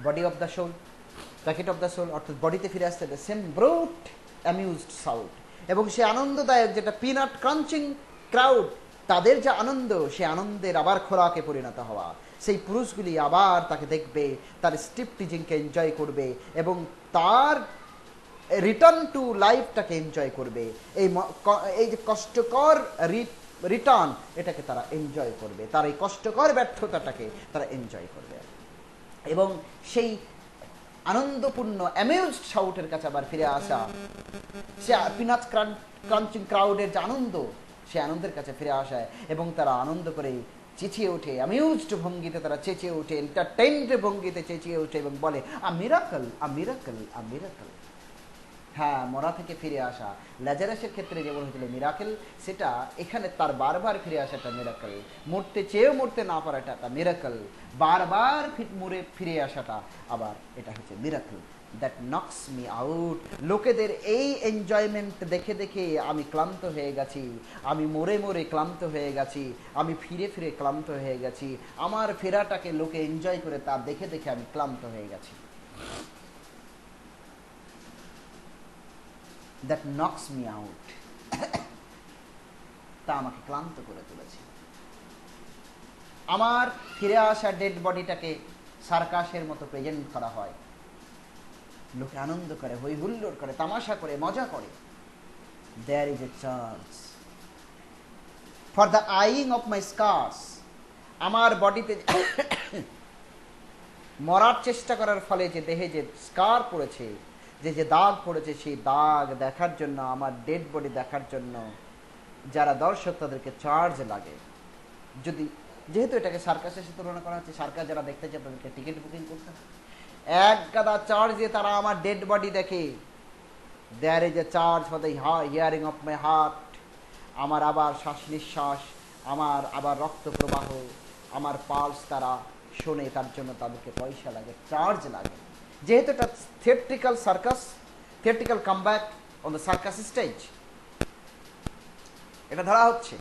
body of the soul, packet of the soul, অর্থাৎ বডিতে ফিরে আসতে হবে। সেম ব্রুট অ্যামিউজড সাউন্ড, এবং সে আনন্দদায়ক যেটা পিনাট ক্রাঞ্চিং ক্রাউড, তাদের যে আনন্দ, সে আনন্দের আবার খোরাকে পরিণত হওয়া। সেই পুরুষগুলি আবার তাকে দেখবে, তার স্ট্রিপ টিজিংকে এনজয় করবে এবং তার রিটার্ন টু লাইফটাকে এনজয় করবে। এই যে কষ্টকর রিটার্ন, এটাকে তারা এনজয় করবে, তার এই কষ্টকর ব্যর্থতাটাকে তারা এনজয় করবে এবং সেই আনন্দপূর্ণ অ্যামিউজড শাউটের কাছে আবার ফিরে আসা, সে পিনাট ক্রাঞ্চিং ক্রাউডের যে আনন্দ, সে আনন্দের কাছে ফিরে আসা এবং তারা আনন্দ করে চেঁচিয়ে ওঠে, অ্যামিউজড ভঙ্গিতে তারা চেঁচিয়ে ওঠে, এন্টারটেইনড ভঙ্গিতে চেঁচিয়ে ওঠে এবং বলে আ মিরাকল, আ মিরাকল, আ মিরাকল। হ্যাঁ, মরা থেকে ফিরে আসা ল্যাজারাসের ক্ষেত্রে যেমন হয়েছিল মিরাকেল, সেটা এখানে তার বারবার ফিরে আসাটা মিরাকেল। মরতে চেয়েও মরতে না পারাটা একটা মিরাকেল, বারবার ফিরে আসাটা আবার এটা হচ্ছে miracle. That knocks me out. লোকেদের এই এনজয়মেন্ট দেখে দেখে আমি ক্লান্ত হয়ে গেছি, আমি মরে মরে ক্লান্ত হয়ে গেছি, আমি ফিরে ফিরে ক্লান্ত হয়ে গেছি, আমার ফেরাটাকে লোকে এনজয় করে তা দেখে দেখে আমি ক্লান্ত হয়ে গেছি। That knocks me out. তা আমাকে ক্লান্ত করে তুলেছে। আমার ফিরে আসা ডেড বডিটাকে সার্কাসের মতো প্রেজেন্ট করা হয়, লোকে আনন্দ করে, হই হুল্লোড় করে, তামাশা করে, মজা করে। There is a chance for the eyeing of my scars. আমার বডিতে মরার চেষ্টা করার ফলে যে দেহে যে স্কার পড়েছে, যে দাগ পড়েছে, সেই দাগ দেখার জন্য, আমার ডেড বডি দেখার জন্য যারা দর্শক, তাদেরকে চার্জ লাগে। যেহেতু এটাকে সার্কাসের সাথে তুলনা করা হচ্ছে, সার্কাস যারা দেখতে চায় তাদেরকে টিকিট বুকিং করতে হবে। এক গাদা চার্জ দিয়ে তারা আমার ডেড বডি দেখে। There is a charge for the hearing of my heart. আমার আবার শ্বাস নিঃশ্বাস, আমার আবার রক্ত প্রবাহ, আমার পালস তারা শোনে, তার জন্য তাদেরকে পয়সা লাগে, চার্জ লাগে। যেহেতু এটা theatrical circus, theatrical comeback on the circus stage, এটা ধরা হচ্ছে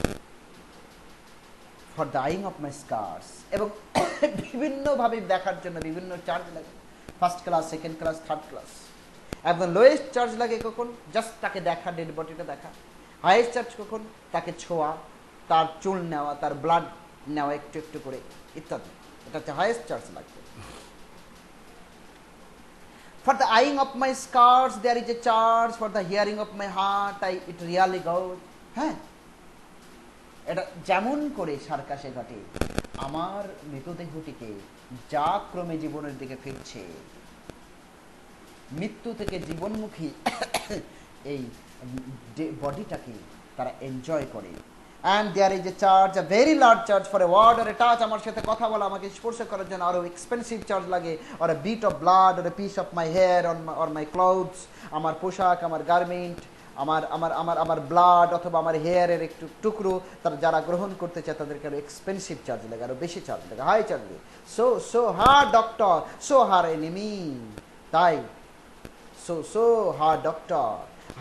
ফর দ্য আইং অফ মাই স্কার্স। এবং বিভিন্নভাবে দেখার জন্য বিভিন্ন চার্জ লাগে, first class, second class, third class. একদম লোয়েস্ট চার্জ লাগে কখন? জাস্ট তাকে দেখা, ডেড বডিটা দেখা। হাইয়েস্ট চার্জ কখন? তাকে ছোঁয়া, তার চুল নেওয়া, তার ব্লাড নেওয়া একটু একটু করে, ইত্যাদি। এটা হচ্ছে হাইয়েস্ট চার্জ লাগবে। For the eyeing of my scars there is a charge, for the hearing of my heart it really goes. হ্যাঁ, এটা যেমন করে সার্কাসে ঘটে, আমার মৃতদেহটিকে যা ক্রমে জীবনের দিকে ফিরছে, মৃত্যু থেকে জীবনমুখী এই বডিটাকে তারা এনজয় করে। And there is a charge, a very large charge for a word or a touch. আমার সাথে কথা বলা, আমাকে স্পর্শ করার জন্য আরো এক্সপেন্সিভ চার্জ লাগে, or a bit of blood, or a piece of my hair, or my clothes, আমার পোশাক, আমার গার্মেন্ট, আমার আমার আমার আমার ব্লাড অথবা আমার হেয়ারের একটু টুকরো তারা যারা গ্রহণ করতে চায় তাদেরকে আরো এক্সপেন্সিভ চার্জ লাগে, আরো বেশি চার্জ লাগে, হাই চার্জ লাগে। সো সো হার ডক্টর, সো হার এনিমি। তাই সো হার ডক্টর,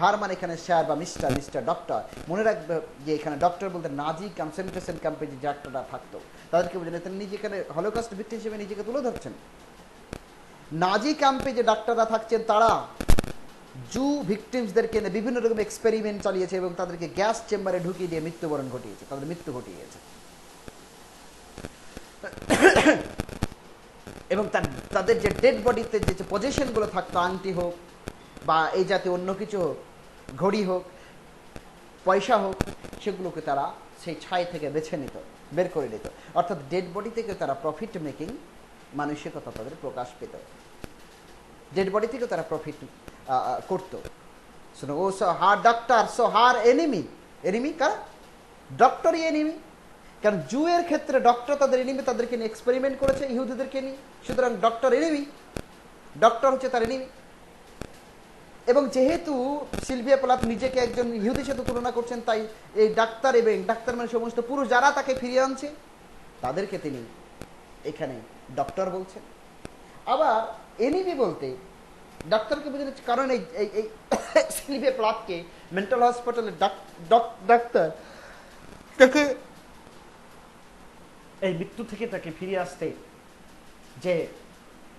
হার মানে এখানে স্যার বা মিস্টার, মিস্টার ডক্টর। মনে রাখবে যে এখানে ডক্টর বলতে নাজি কনসেন্ট্রেশন ক্যাম্পে যে ডাক্তাররা থাকতো তাদেরকে বোঝানো, তিনি নিজে এখানে হলোকস্ট ভিক্টিম হিসেবে নিজেকে তুলে ধরছেন। নাজি ক্যাম্পে যে ডাক্তাররা থাকছেন তারা জু ভিকটিমসদেরকে বিভিন্ন রকম এক্সপেরিমেন্ট চালিয়েছে এবং তাদেরকে গ্যাস চেম্বারে ঢুকিয়ে দিয়ে মৃত্যুবরণ ঘটিয়েছে, তাদের মৃত্যু ঘটিয়েছে। এবং তাদের যে ডেড বডিতে যে পজিশনগুলো থাকতো, আংটি হোক বা এই জাতীয় অন্য কিছু হোক, ঘড়ি হোক, পয়সা হোক, সেগুলোকে তারা সেই ছাই থেকে বেছে নিত, বের করে নিত। অর্থাৎ ডেড বডি থেকে তারা প্রফিট মেকিং মানসিকতা তাদের প্রকাশ পেত, ডেড বডি থেকে তারা প্রফিট করত। শোনো, ও সো হার ডক্টর, সো হার এনিমি। এনিমি কার? ডক্টরই এনিমি। কারণ জুয়ের ক্ষেত্রে ডক্টর তাদের এনিমি, তাদেরকে নিয়ে এক্সপেরিমেন্ট করেছে ইহুদিদেরকে নিয়ে, সুতরাং ডক্টর এনিমি, ডক্টর হচ্ছে তার এনিমি। এবং যেহেতু সিলভিয়া প্লাথ নিজেকে একজন ইহুদির সাথে তুলনা করছেন, তাই এই ডাক্তার এবং ডাক্তার মানে সমস্ত পুরুষ যারা তাকে ফিরিয়ে আনছে তাদেরকে তিনি এখানে ডক্টর বলছেন। আবার এনিমি বলতে ডাক্তারকে বোঝানো, কারণ এই এই সিলভিয়া প্লাথকে মেন্টাল হসপিটালের ডাক্তার তাকে এই মৃত্যু থেকে তাকে ফিরিয়ে আসতে যে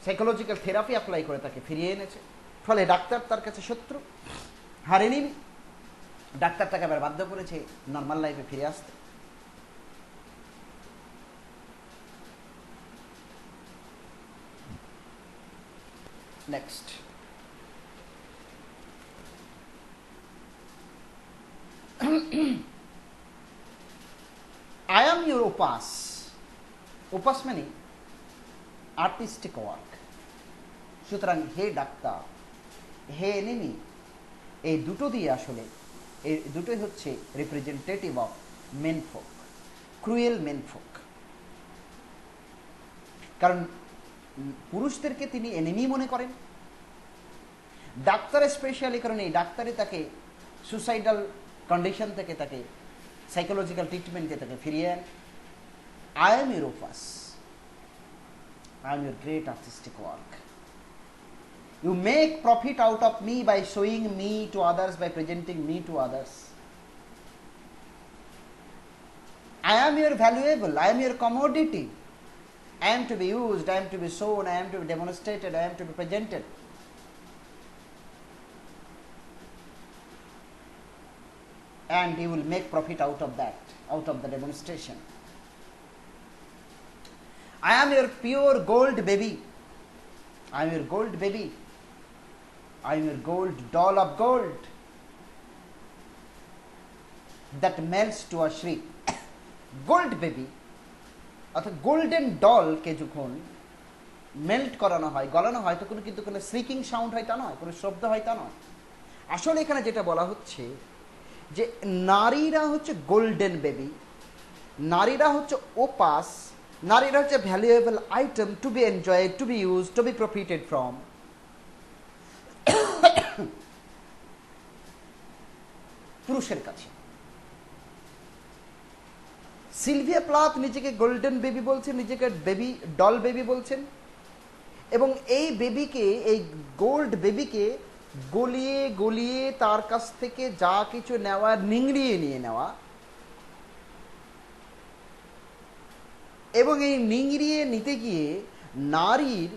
সাইকোলজিক্যাল থেরাপি অ্যাপ্লাই করে তাকে ফিরিয়ে এনেছে। ফলে ডাক্তার তার কাছে শত্রু, হারেনি। ডাক্তার তাকে আবার বাধ্য করেছে নর্মাল লাইফে ফিরে আসতে। Next, I am your upas. উপাস মানে আর্টিস্টিক ওয়ার্ক। সুতরাং হে ডাক্তার, হে এনিমি, এই দুটো দিয়ে আসলে এই দুটোই হচ্ছে রিপ্রেজেন্টেটিভ অফ মেনফোক, ক্রুয়েল মেনফোক। কারণ পুরুষদেরকে তিনি এনিমি মনে করেন, ডাক্তার স্পেশালি, কারণ এই ডাক্তারই তাকে সুসাইডাল কন্ডিশন থেকে তাকে সাইকোলজিক্যাল ট্রিটমেন্টে তাকে ফিরিয়ে আন। I am your upas. I am your great artistic work. You make profit out of me by showing me to others, by presenting me to others. I am your valuable, I am your commodity. I am to be used, I am to be shown, I am to be demonstrated, I am to be presented. And you will make profit out of that, out of the demonstration. I am your pure gold baby. I am your gold baby. I am your gold doll of gold that melts to a shriek. Gold baby অর্থাৎ golden ডলকে যখন melt করানো হয়, গলানো হয়, তখন কিন্তু কোনো শ্রিকিং sound হয় তা নয়, কোনো শব্দ হয় তা নয়। আসলে এখানে যেটা বলা হচ্ছে যে নারীরা হচ্ছে গোল্ডেন বেবি, নারীরা হচ্ছে ওপাস, নারীরা হচ্ছে valuable item to be enjoyed, to be use, to be profited from. পুরুষের কাছে সিলভিয়া প্লাথ নিজেকে গোল্ডেন বেবি বলছেন, নিজেকে বেবি ডল বেবি বলছেন। এবং এই বেবিকে, এই গোল্ড বেবিকে গলিয়ে গলিয়ে তার কাছ থেকে যা কিছু নেওয়া, নিংড়িয়ে নিয়ে নেওয়া, এবং এই নিংড়িয়ে নিতে গিয়ে নারীর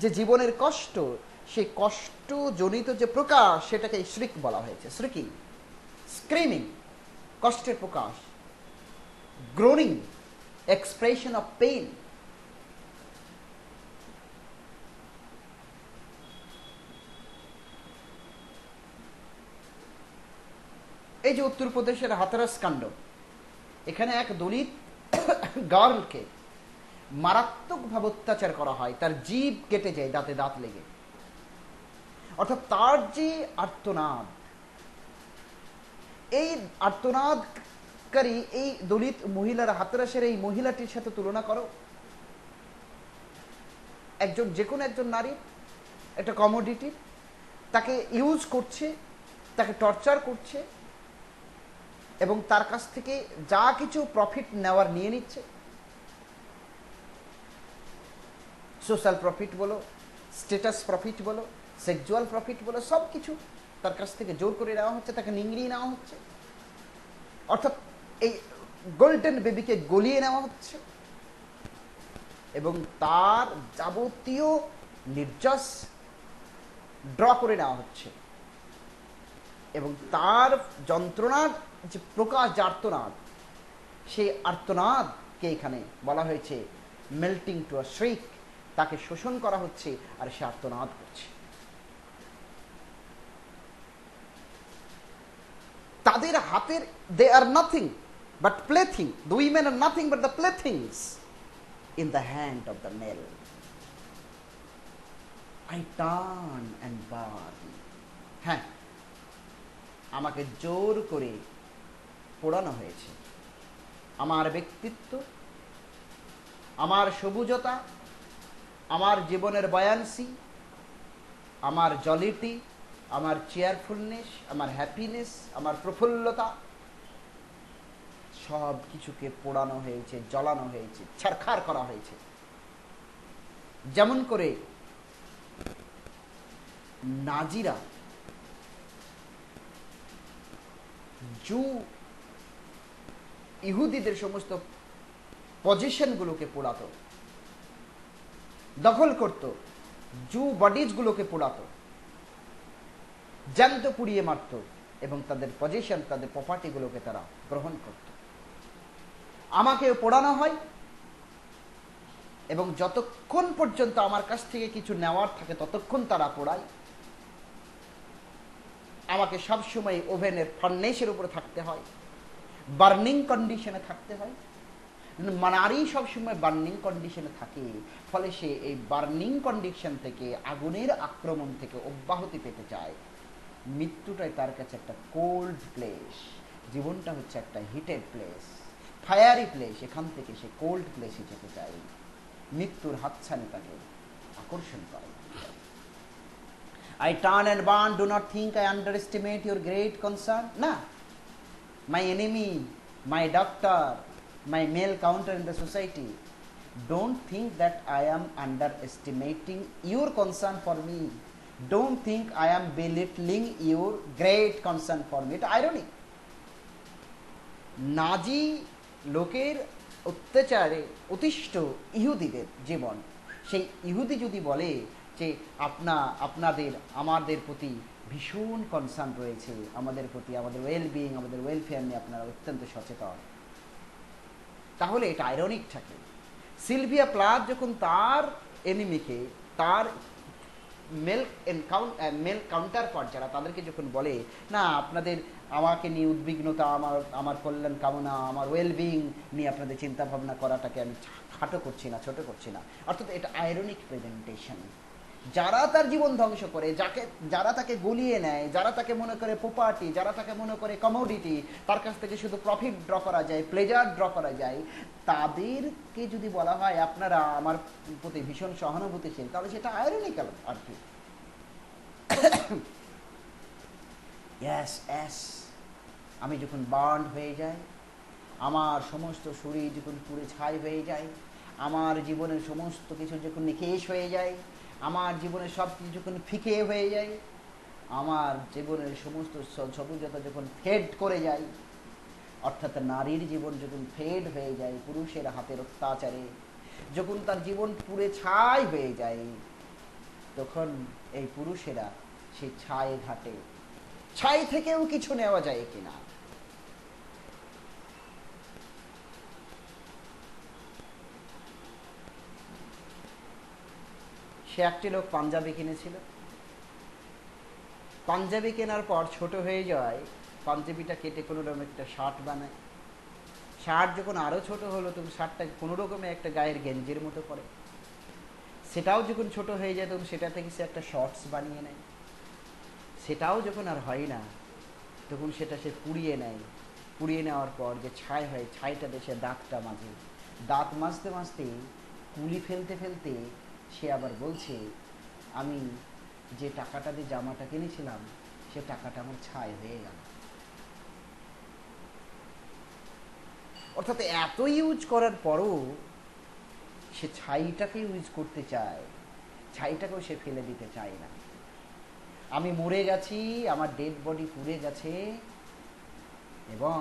যে জীবনের কষ্ট, সেই কষ্ট জনিত যে প্রকাশ, সেটাকে শ্রিক বলা হয়েছে। শ্রিকিং, স্ক্রিমিং, কষ্টের প্রকাশ, গ্রোনিং, এক্সপ্রেশন অফ পেইন। এই যে উত্তরপ্রদেশের হাথরস কাণ্ড, এখানে এক দলিত গার্লকে মারাত্মকভাবে অত্যাচার করা হয়, তার জিভ কেটে যায় দাঁতে দাঁত লেগে। অর্থাৎ তার যে আর্তনাদ, এই আর্তনাদকারী এই দলিত মহিলার, হাতরাসের এই মহিলাটির সাথে তুলনা করো। একজন, যে কোনো একজন নারী একটা কমোডিটি, তাকে ইউজ করছে, তাকে টর্চার করছে এবং তার কাছ থেকে যা কিছু প্রফিট নেওয়ার নিয়ে নিচ্ছে, সোশ্যাল প্রফিট বলো, স্ট্যাটাস প্রফিট বলো, সেক্সুয়াল প্রফিট বলো, সব কিছু তার কাছ থেকে জোর করে নেওয়া হচ্ছে, তাকে নিংড়িয়ে নেওয়া হচ্ছে, অর্থাৎ এই গোল্ডেন বেবিকে গলিয়ে নেওয়া হচ্ছে এবং তার যাবতীয় নির্যাস ড্র করে নেওয়া হচ্ছে এবং তার যন্ত্রণার যে প্রকাশ, যে আর্তনাদ, সেই আর্তনাদকে এখানে বলা হয়েছে মেল্টিং টু আ শ্রিক। তাকে শোষণ করা হচ্ছে আর সে আর্তনাদ করছে। তাদের হাতের, they are nothing but plaything, the women are nothing but the playthings in the hand of the male. I turn and burn. হ্যাঁ, আমাকে জোর করে পোড়ানো হয়েছে। আমার ব্যক্তিত্ব, আমার সবুজতা, আমার জীবনের বয়ান্সি, আমার জলিটি, আমার চেয়ারফুলনেস, আমার হ্যাপিনেস, আমার প্রফুল্লতা, সব কিছুকে পোড়ানো হয়েছে, জ্বলানো হয়েছে, ছারখার করা হয়েছে। যেমন করে নাজিরা জু ইহুদিদের সমস্ত পজিশনগুলোকে পোড়াতো, দখল করত, জু বডিজগুলোকে পোড়াতো, জ্যান্ত পুড়িয়ে মারত এবং তাদের পজিশন, তাদের প্রপার্টিগুলোকে তারা গ্রহণ করত। আমাকেও পোড়ানো হয় এবং যতক্ষণ পর্যন্ত আমার কাছ থেকে কিছু নেওয়ার থাকে ততক্ষণ তারা পোড়ায়। আমাকে সবসময় ওভেনের ফার্নেসের উপরে থাকতে হয়, বার্নিং কন্ডিশনে থাকতে হয়। নারী সবসময় বার্নিং কন্ডিশনে থাকে, ফলে সে এই বার্নিং কন্ডিশন থেকে, আগুনের আক্রমণ থেকে অব্যাহতি পেতে চায়। মৃত্যুটাই তার কাছে একটা কোল্ড প্লেস, জীবনটা হচ্ছে একটা হিটেড প্লেস, ফায়ারি প্লেস। এখান থেকে সে কোল্ড প্লেসে যেতে চায়। মৃত্যুর হাতছানি তাকে আকর্ষণ করে। I turn and burn. Do not think I underestimate your great concern. Nah. My enemy, my doctor, my male counter in the society. Don't think that I am underestimating your concern for me. Don't think I am belittling your great concern for me. It's ironic. নাজি লোকের অত্যাচারে অতিষ্ঠ ইহুদিদের জীবন, সেই ইহুদি যদি বলে যে আপনাদের আমাদের প্রতি ভীষণ কনসার্ন রয়েছে, আমাদের প্রতি, আমাদের ওয়েলবিং, আমাদের ওয়েলফেয়ার নিয়ে আপনারা অত্যন্ত সচেতন, তাহলে এটা আইরনিক থাকে। সিলভিয়া প্লাথ যখন তার এনিমিকে, তার মেল কাউন্টার পার্ট যারা, তাদেরকে যখন বলে না আপনাদের আমাকে নিয়ে উদ্বিগ্নতা, আমার কল্যাণ কামনা, আমার ওয়েলবিং নিয়ে আপনাদের চিন্তা ভাবনা করাটাকে আমি খাটো করছি না, ছোট করছি না, অর্থাৎ এটা আইরনিক প্রেজেন্টেশন। যারা তার জীবন ধ্বংস করে, যারা তাকে গলিয়ে নেয়, যারা তাকে মনে করে প্রপার্টি, যারা তাকে মনে করে কমোডিটি, তার কাছ থেকে শুধু প্রফিট ড্র করা যায়, প্লেজার ড্র করা যায়, তাদেরকে যদি বলা হয় আপনারা আমার প্রতি ভীষণ সহানুভূতিশীল, তাহলে সেটা আইরনিক্যাল আর কি। আমি যখন বার্ন হয়ে যাই, আমার সমস্ত শরীর যখন পুড়ে ছাই হয়ে যায়, আমার জীবনের সমস্ত কিছু যখন নিঃশেষ হয়ে যায়, আমার জীবনের সব কিছু যখন ফিকে হয়ে যায়, আমার জীবনের সমস্ত সবুজতা যখন ফেড করে যায়, অর্থাৎ নারীর জীবন যখন ফেড হয়ে যায় পুরুষের হাতের অত্যাচারে, যখন তার জীবন পুড়ে ছাই হয়ে যায়, তখন এই পুরুষেরা সেই ছাই ঘাটে, ছাই থেকেও কিছু নেওয়া যায় কিনা। সে একটি লোক পাঞ্জাবি কিনেছিল, পাঞ্জাবি কেনার পর ছোট হয়ে যায়, পাঞ্জাবিটা কেটে কোনো রকম একটা শার্ট বানায়, শার্ট যখন আরও ছোট হলো তখন শার্টটা কোনো রকমে একটা গায়ের গেঞ্জির মতো করে, সেটাও যখন ছোট হয়ে যায় তখন সেটা থেকে সে একটা শর্টস বানিয়ে নেয়, সেটাও যখন আর হয় না তখন সেটা সে পুড়িয়ে নেয়, পুড়িয়ে নেওয়ার পর যে ছাই হয়, ছাইটা দিয়ে সে দাঁতটা মাজে, দাঁত মাজতে মাজতে কুলি ফেলতে ফেলতে সে আবার বলছে আমি যে টাকাটা দিয়ে জামাটা কিনেছিলাম সে টাকাটা আমার ছাই হয়ে গেল। অর্থাৎ এত ইউজ করার পরও সে ছাইটাকে ইউজ করতে চায়, ছাইটাকেও সে ফেলে দিতে চায় না। আমি মরে গেছি, আমার ডেড বডি পুড়ে গেছে, এবং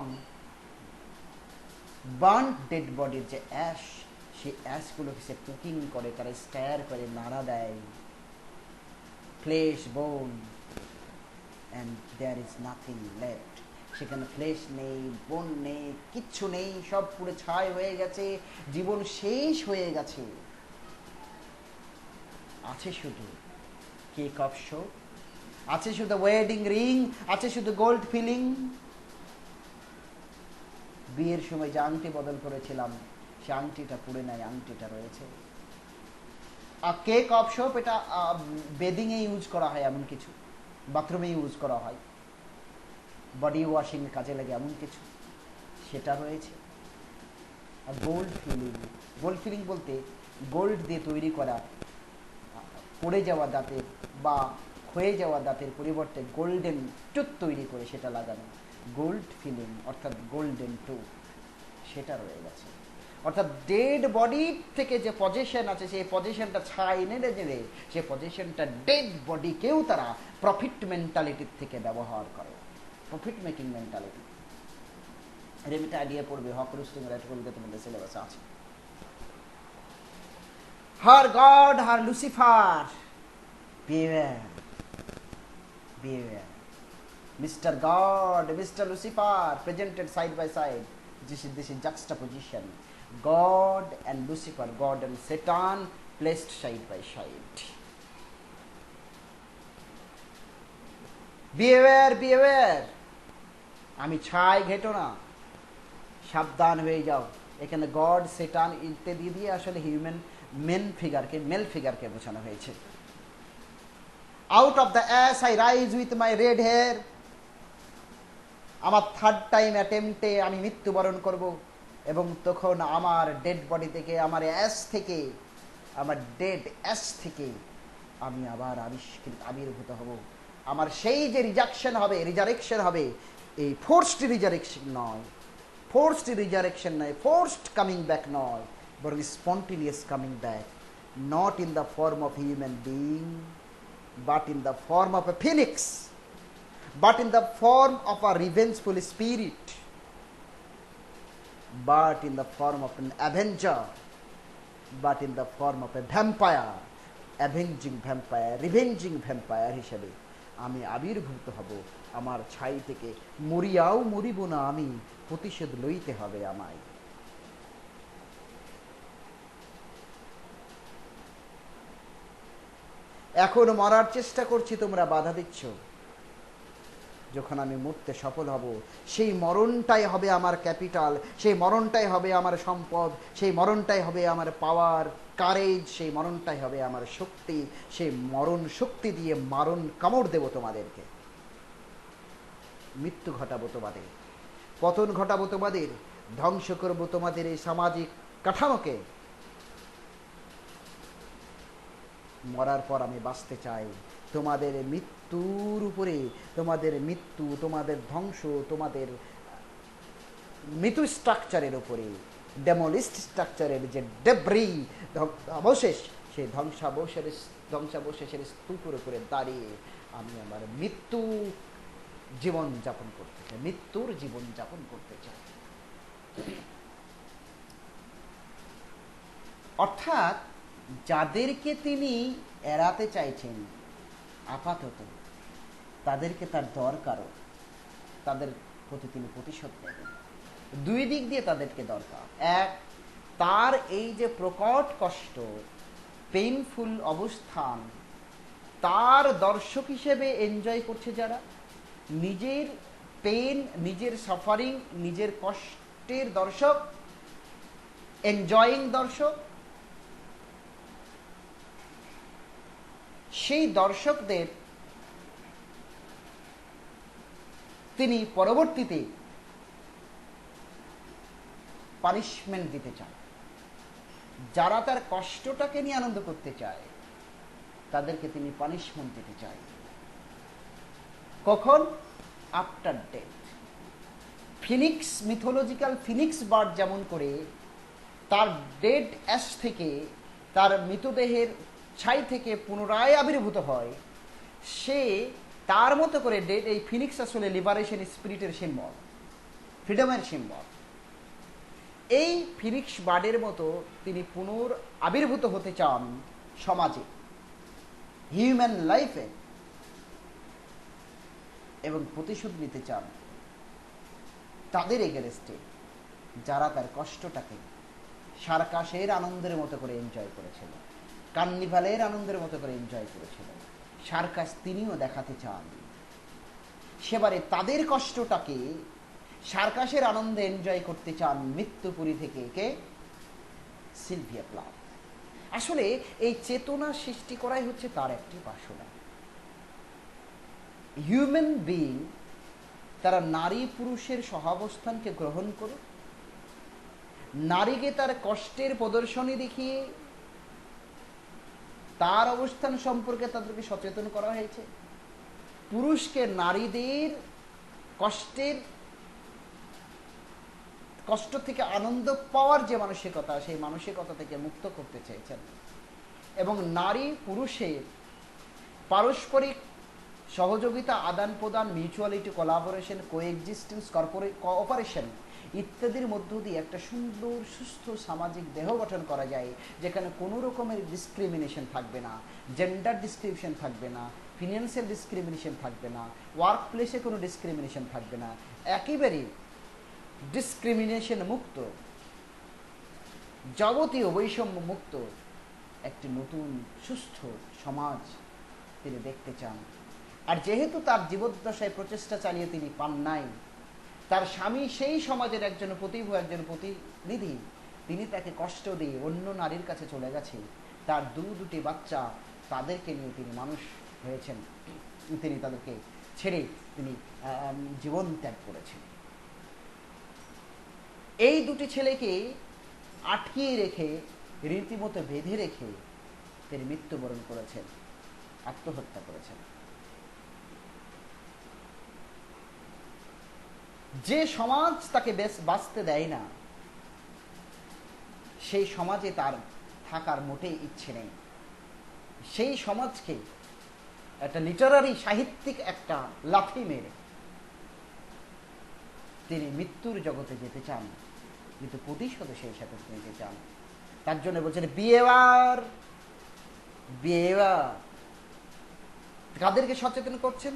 বার্ন ডেড বডির যে অ্যাশ, সেই অ্যাশগুলোকে সে কুকিং করে, তারা স্টার করে, নাড়া দেয়, flesh bone, and there is nothing left. সেখানে ফ্লেশ নেই, বোন নেই, কিচ্ছু নেই, সব পুরো ছাই হয়ে গেছে, জীবন শেষ হয়ে গেছে। আছে শুধু কেক অফ শো, আছে শুধু ওয়েডিং রিং, আছে শুধু গোল্ড ফিলিং। বিয়ের সময় যে আংটি বদল করেছিলাম, সে আংটিটা পুড়ে নাই, আংটিটা রয়েছে। আর কেক অফ শোপ, এটা বেডিংয়ে ইউজ করা হয় এমন কিছু, বাথরুমে ইউজ করা হয়, বডি ওয়াশিং কাজে লাগে এমন কিছু, সেটা রয়েছে। আর গোল্ড ফিলিং, গোল্ড ফিলিং বলতে গোল্ড দিয়ে তৈরি করা পড়ে যাওয়া দাঁতের বা ক্ষয়ে যাওয়া দাঁতের পরিবর্তে গোল্ডেন টুথ তৈরি করে সেটা লাগানো, গোল্ড ফিলিং অর্থাৎ গোল্ডেন টুথ, সেটা রয়ে গেছে। অর্থাৎ ডেড বডি থেকে যে পজিশন আছে, সেই পজিশনটা ছাই নেড়ে নেড়ে সে পজিশনটা ডেড বডিকেও তারা প্রফিট মেন্টালিটির থেকে ব্যবহার করে, প্রফিট মেকিং মেন্টালিটি। রেমিটা আইডিয়া পড়বে, হক রুস্টিং রাইট করবে, তোমাদের সিলেবাসে আছে। হার god, her Lucifer, beware, beware. Mr. God, Mr. Lucifer, presented side by side. This is juxtaposition. God and Lucifer, God and Satan, placed side by side. Beware, beware. আমি ছাই ঘেটো না, সাবধান হয়ে যাও। এখানে গড, সেটান ইত্যাদি দিয়ে আসলে হিউম্যান মেল ফিগারকে বোঝানো হয়েছে। Out of the ash I rise with my red hair. আমার থার্ড টাইম অ্যাটেম্পটে আমি মৃত্যুবরণ করব, এবং তখন আমার ডেড বডি থেকে, আমার অ্যাশ থেকে, আমার ডেড অ্যাশ থেকে আমি আবার আবির্ভূত হব। আমার সেই যে রিজাকশন হবে, রিজারেকশন হবে, এই ফোর্সড রিজারেকশন নয়, ফোর্সড কামিং ব্যাক নয়, বরং spontaneous coming back, not in the form of human being, but in the form of a phoenix, but in the form of a revengeful spirit, but in the form of an avenger, but in the form of a vampire, avenging vampire, revenging vampire হিসেবে আমি আবির্ভূত হব। আমার ছাই থেকে মরিয়াও মরিব না আমি, প্রতিশোধ লইতে হবে আমায়। এখন মরার চেষ্টা করছি, তোমরা বাধা দিচ্ছ। যখন আমি মরতে সফল হব, সেই মরণটাই হবে আমার ক্যাপিটাল, সেই মরণটাই হবে আমার সম্পদ, সেই মরণটাই হবে আমার পাওয়ার, কারেজ, সেই মরণটাই হবে আমার শক্তি। সেই মরণ শক্তি দিয়ে মারণ কামড় দেব তোমাদেরকে, মৃত্যু ঘটাবো তোমাদের, পতন ঘটাবো তোমাদের, ধ্বংস করবো তোমাদের এই সামাজিক কাঠামোকে। মরার পর আমি বাঁচতে চাই তোমাদের মৃত্যুর উপরে, তোমাদের মৃত্যু, তোমাদের ধ্বংস, তোমাদের মৃত্যু স্ট্রাকচারের উপরে, ডেমোলিস্ট স্ট্রাকচারের যে ডেব্রি অবশেষ, সেই ধ্বংসাবশেষের স্তূপের উপরে দাঁড়িয়ে আমি আমার মৃত্যুর জীবন যাপন করতে চাই। অর্থাৎ যাদেরকে তিনি এড়াতে চাইছেন আপাতত, তাদেরকে তার দরকারও, তাদের প্রতি তিনি প্রতিশোধ নেবেন। দুই দিক দিয়ে তাদেরকে দরকার। এক, তার এই যে প্রকট কষ্ট, পেইনফুল অবস্থান, তার দর্শক হিসেবে এনজয় করছে যারা, নিজের পেইন, নিজের সাফারিং, নিজের কষ্টের দর্শক, এনজয়িং দর্শক, সেই দর্শকদের তিনি পরবর্তীতে পানিশমেন্ট দিতে চান। যারা তার কষ্টটাকে নিয়ে আনন্দ করতে চায়, তাদেরকে তিনি পানিশমেন্ট দিতে চায়। কখন? After death. Phoenix, mythological Phoenix bird যেমন করে তার ডেড অ্যাশ থেকে, তার মৃতদেহের ছাই থেকে পুনরায় আবির্ভূত হয়, সে তার মতো করে ডেড, এই ফিনিক্স আসলে লিবারেশন স্পিরিটের সিম্বল, ফ্রিডমের সিম্বল। এই ফিনিক্স বার্ডের মতো তিনি আবির্ভূত হতে চান সমাজে, হিউম্যান লাইফে, এবং প্রতিশোধ নিতে চান তাদের এগেনস্টে যারা তার কষ্টটাকে সার্কাসের আনন্দের মতো করে এনজয় করেছিল, কার্নিভালের আনন্দের মতো করে এনজয় করেছিল। সার্কাস তিনিও দেখাতে চান। সেবারে তাদের কষ্টটাকে সার্কাসের আনন্দে এনজয় করতে চান মৃত্যুপুরী থেকে কে? Sylvia Plath. আসলে এই চেতনা সৃষ্টি করাই হচ্ছে তার একটি বাসনা। হিউম্যান বিইং তারা নারী পুরুষের সহাবস্থানকে গ্রহণ করে, নারীকে তার কষ্টের প্রদর্শনী দেখিয়ে তার অবস্থান সম্পর্কে তাদেরকে সচেতন করা হয়েছে। পুরুষকে নারীদের কষ্ট থেকে আনন্দ পাওয়ার যে মানসিকতা, সেই মানসিকতা থেকে মুক্ত করতে চেয়েছেন। এবং নারী পুরুষের পারস্পরিক সহযোগিতা, আদান প্রদান, মিউচুয়ালিটি, কোলাবোরেশন, কোএক্সিস্টেন্স, কোঅপারেশন ইত্যাদির মধ্য দিয়ে একটা সুন্দর সুস্থ সামাজিক দেহ গঠন করা যায়, যেখানে কোনো রকমের ডিসক্রিমিনেশন থাকবে না, জেন্ডার ডিসক্রিমিনেশন থাকবে না, ফিনান্সিয়াল ডিসক্রিমিনেশন থাকবে না, ওয়ার্ক প্লেসে কোনো ডিসক্রিমিনেশন থাকবে না, একেবারে ডিসক্রিমিনেশন মুক্ত, যাবতীয় বৈষম্য মুক্ত একটি নতুন সুস্থ সমাজ তিনি দেখতে চান। আর যেহেতু তার জীবদ্দশায় প্রচেষ্টা চালিয়ে তিনি পান নাই, তার স্বামী সেই সমাজের একজন প্রতিভূ, একজন প্রতিনিধি, তিনি তাকে কষ্ট দিয়ে অন্য নারীর কাছে চলে গেছে। তার দুটি বাচ্চা, তাদেরকে নিয়ে তিনি মানুষ হয়েছেন, তিনি তাদেরকে ছেড়ে তিনি জীবন ত্যাগ করেছেন। এই দুটি ছেলেকে আটকিয়ে রেখে, রীতিমতো বেঁধে রেখে তিনি মৃত্যুবরণ করেছেন, আত্মহত্যা করেছেন। যে সমাজ তাকে বাঁচতে দেয় না, সেই সমাজে তার থাকার মোটেই ইচ্ছে নেই। সেই সমাজকে একটা লিটারারি সাহিত্যিক একটা লাথি মেরে তিনি মৃত্যুর জগতে যেতে চান, কিন্তু প্রতিশোধে সেই সাথে নিতে চান। তার জন্য বলছেন বিহেভিয়ার, বিহেভিয়ার। কাদেরকে সচেতন করছেন?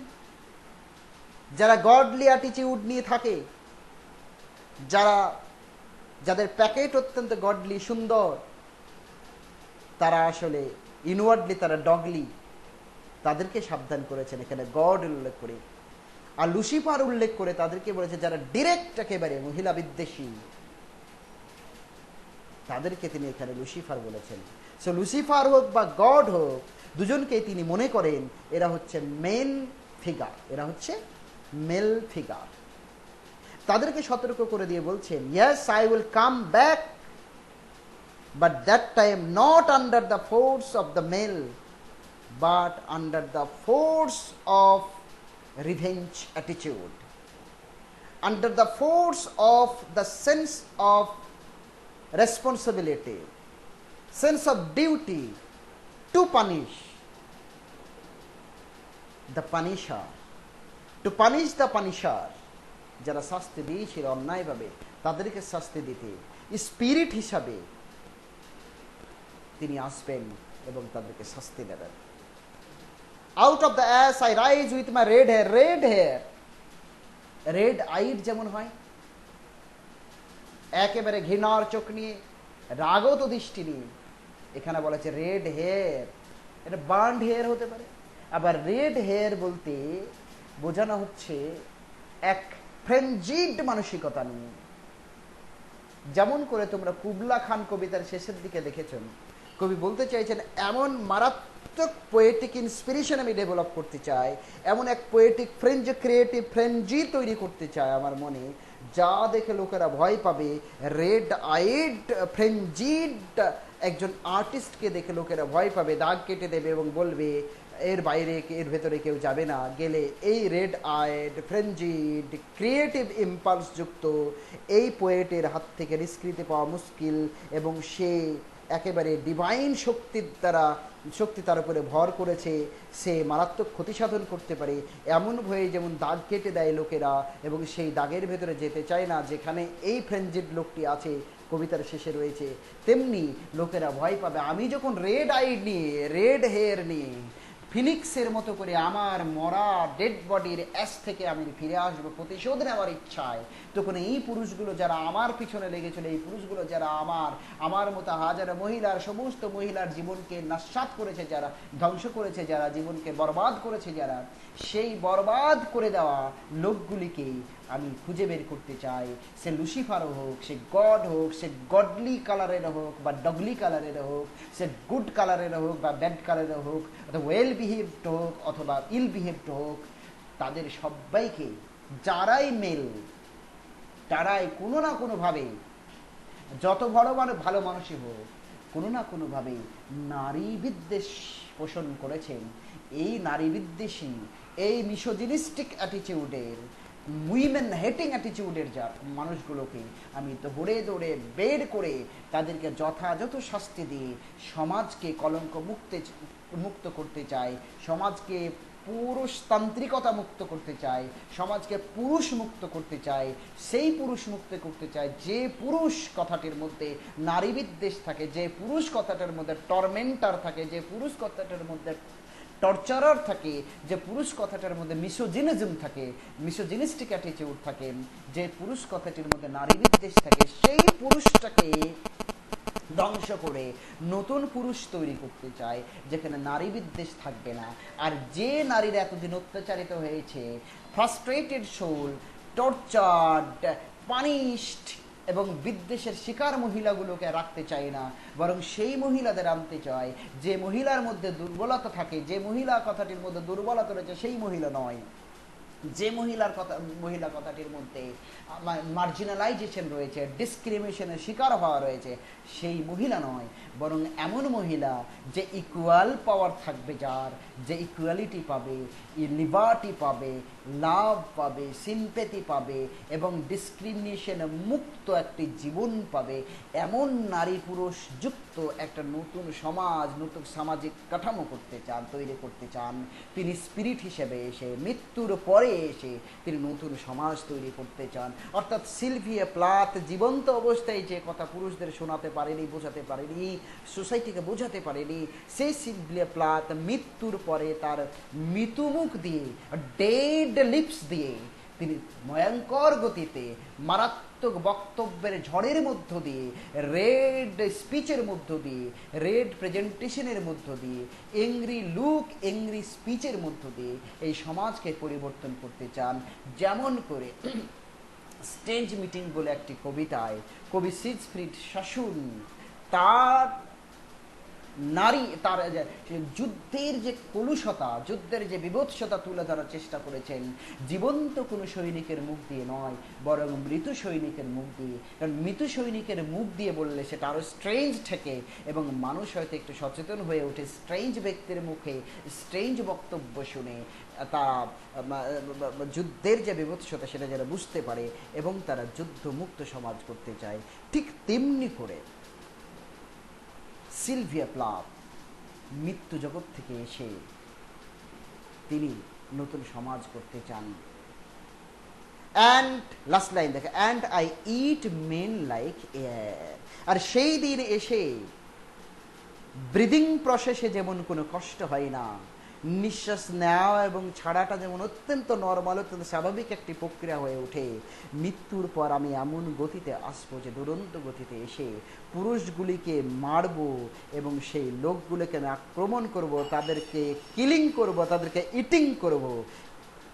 যারা গডলি অ্যাটিটিউড নিয়ে থাকে, যাদের প্যাকেট অত্যন্ত গডলি, সুন্দর, তারা আসলে ইনওয়ার্ডলি তারা ডগলি, তাদেরকে সাবধান করেছেন এখানে গড উল্লেখ করে। আর লুসিফার উল্লেখ করে তাদেরকে বলেছে যারা ডিরেক্ট একেবারে মহিলা বিদ্বেষী, তাদেরকে তিনি এখানে লুসিফার বলেছেন। সো লুসিফার হোক বা গড হোক, দুজনকে তিনি মনে করেন এরা হচ্ছে মেন ফিগার, এরা হচ্ছে মেল ফিগার। তাদেরকে সতর্ক করে দিয়ে বলছেন, yes, I will come back, but that time not under the force of the male, but under the force of revenge attitude, under the force of the sense of responsibility, sense of duty to punish the punisher, to punish the punisher। যারা শাস্তি দিয়েছিল অন্যায়ভাবে, তাদেরকে শাস্তি দিতে spirit হিসাবে তিনি আসবেন এবং তাদেরকে শাস্তি দেবেন। Out of the ash I rise with my red hair. Red hair, red eyed যেমন হয়, একেবারে ঘৃণার চোখ নিয়ে, রাগত দৃষ্টি নিয়ে, এখানে বলেছে রেড হেয়ার। এটা বার্নড হেয়ার হতে পারে। আবার রেড হেয়ার বলতে বোঝানো হচ্ছে এক ফ্রেঞ্জিড মানসিকতা নিয়ে। যেমন করে তোমরা কুবলা খান কবিতার শেষের দিকে দেখেছেন, কবি বলতে চাইছেন এমন মারাত্মক পোয়েটিক ইন্সপিরেশন আমি ডেভেলপ করতে চাই, এমন এক পোয়েটিক ক্রিয়েটিভ ফ্রেঞ্জি তৈরি করতে চাই আমার মনে, যা দেখে লোকেরা ভয় পাবে। রেড আইড ফ্রেঞ্জিড একজন আর্টিস্টকে দেখে লোকেরা ভয় পাবে, দাগ কেটে দেবে এবং বলবে এর বাইরে এর ভেতরে কেউ যাবে না, গেলে এই রেড আইড ফ্রেঞ্জিড ক্রিয়েটিভ ইম্পালস যুক্ত এই পোয়েটের হাত থেকে নিষ্কৃতি পাওয়া মুশকিল, এবং সে একেবারে ডিভাইন শক্তি তার উপরে ভর করেছে, সে মারাত্মক ক্ষতি সাধন করতে পারে এমন ভয়ে যেমন দাগ কেটে দেয় লোকেরা, এবং সেই দাগের ভেতরে যেতে চায় না যেখানে এই ফ্রেঞ্জিড লোকটি আছে কবিতার শেষে রয়েছে, তেমনি লোকেরা ভয় পাবে। আমি যখন রেড আইড নিয়ে, রেড হেয়ার নিয়ে ফিনিক্সের মতো করে আমার মরা ডেড বডির অ্যাশ থেকে আমি ফিরে আসবো প্রতিশোধ নেওয়ার ইচ্ছায়, তখন এই পুরুষগুলো যারা আমার পিছনে লেগেছিল, এই পুরুষগুলো যারা আমার মতো হাজার মহিলার, সমস্ত মহিলার জীবনকে নস্যাৎ করেছে, যারা ধ্বংস করেছে, যারা জীবনকে বরবাদ করেছে, যারা সেই বরবাদ করে দেওয়া লোকগুলিকে আমি খুঁজে বের করতে চাই। সে লুসিফারও হোক, সে গড হোক, সে গডলি কালারের হোক বা ডগলি কালারের হোক, সে গুড কালারের হোক বা ব্যাড কালারের হোক, অথবা ওয়েল বিহেভড হোক অথবা ইল বিহেভড হোক, তাদের সবাইকে, যারাই মেল, তারাই কোনো না কোনোভাবে, যত বড় ভালো মানুষই হোক, কোনো না কোনোভাবে নারী বিদ্বেষ পোষণ করেছেন। এই নারী বিদ্বেষী, এই মিসোজিনিস্টিক অ্যাটিটিউডের, উইমেন হেটিং অ্যাটিটিউডের যা মানুষগুলোকে আমি দৌড়ে দৌড়ে বের করে তাদেরকে যথাযথ শাস্তি দিয়ে সমাজকে কলঙ্ক মুক্ত করতে চাই, সমাজকে পুরুষতান্ত্রিকতা মুক্ত করতে চাই, সমাজকে পুরুষ মুক্ত করতে চাই। সেই পুরুষ মুক্ত করতে চাই যে পুরুষ কথাটির মধ্যে নারী বিদ্বেষ থাকে, যে পুরুষ কথাটার মধ্যে টর্মেন্টার থাকে, যে পুরুষ কথাটার মধ্যে টর্চারার থাকে, যে পুরুষ কথাটার মধ্যে মিসোজিনিজম থাকে, মিসোজিনিস্টিক অ্যাটিটিউড থাকে, যে পুরুষ কথাটির মধ্যে নারী বিদ্বেষ থাকে, সেই পুরুষটাকে ধ্বংস করে নতুন পুরুষ তৈরি করতে চায় যেখানে নারী বিদ্বেষ থাকবে না। আর যে নারীরা এতদিন অত্যাচারিত হয়েছে, ফ্রাস্ট্রেটেড সোল, টর্চার্ড, পানিশড এবং বিদ্বেষের শিকার মহিলাগুলোকে রাখতে চায় না, বরং সেই মহিলাদের আনতে চায় যে মহিলার মধ্যে দুর্বলতা থাকে, যে মহিলা কথাটির মধ্যে দুর্বলতা রয়েছে সেই মহিলা নয়, যে মহিলা কথাটির মধ্যে মার্জিনালাইজেশন রয়েছে, ডিসক্রিমিনেশনের শিকার হওয়া রয়েছে, সেই মহিলা নয়, বরং এমন মহিলা যে ইকুয়াল পাওয়ার থাকবে, যার যে ইকুয়ালিটি পাবে, লিবার্টি পাবে, লাভ পাবে, সিম্প্যাথি পাবে এবং ডিসক্রিমিনেশন মুক্ত একটি জীবন পাবে, এমন নারী পুরুষ যুক্ত একটা নতুন সমাজ, নতুন সামাজিক কাঠামো তৈরি করতে চান। তিনি স্পিরিট হিসেবে এসে, মৃত্যুর পরে এসে তিনি নতুন সমাজ তৈরি করতে চান। অর্থাৎ সিলভিয়া প্লাথ জীবন্ত অবস্থায় যে কথা পুরুষদের শোনাতে পারেনি, বোঝাতে পারেনি, সোসাইটিকে বোঝাতে পারেনি, সেই সিলভিয়া প্লাথ মৃত্যুর পরে তার মৃত্যুমুখ দিয়ে, ডেড লিপস দিয়ে তিনি ভয়ঙ্কর গতিতে মারাত্মক বক্তব্যের ঝড়ের মধ্য দিয়ে, রেড স্পিচের মধ্য দিয়ে, রেড প্রেজেন্টেশনের মধ্য দিয়ে, এংরি লুক, এংরি স্পিচের মধ্য দিয়ে এই সমাজকে পরিবর্তন করতে চান। যেমন করে স্টেঞ্জ মিটিং বলে একটি কবিতায় কবি সিগফ্রিড শাসুন তার যুদ্ধের যে কলুষতা, যুদ্ধের যে বিভৎসতা তুলে ধরার চেষ্টা করেছেন, জীবন্ত কোনো সৈনিকের মুখ দিয়ে নয়, বরং মৃত সৈনিকের মুখ দিয়ে। কারণ মৃত সৈনিকের মুখ দিয়ে বললে সেটা আরও স্ট্রেঞ্জ ঠেকে এবং মানুষ হয়তো একটু সচেতন হয়ে ওঠে স্ট্রেঞ্জ ব্যক্তির মুখে স্ট্রেঞ্জ বক্তব্য শুনে, তারা যুদ্ধের যে বিভৎসতা সেটা যারা বুঝতে পারে এবং তারা যুদ্ধমুক্ত সমাজ করতে চায়। ঠিক তেমনি করে সিলভিয়া প্লাথ মৃত্যু জগৎ থেকে এসে তিনি নতুন সমাজ করতে চান। অ্যান্ড লাস্ট লাইন দেখে, and I eat men like air. আর সেই দিন এসে ব্রিদিং প্রসেসে যেমন কোনো কষ্ট হয় না, নিঃশ্বাস নেওয়া এবং ছাড়াটা যেমন অত্যন্ত নর্মাল, অত্যন্ত স্বাভাবিক একটি প্রক্রিয়া হয়ে ওঠে, মৃত্যুর পর আমি এমন গতিতে আসবো যে দুরন্ত গতিতে এসে পুরুষগুলিকে মারব এবং সেই লোকগুলোকে আমি আক্রমণ করব, তাদেরকে কিলিং করব, তাদেরকে ইটিং করব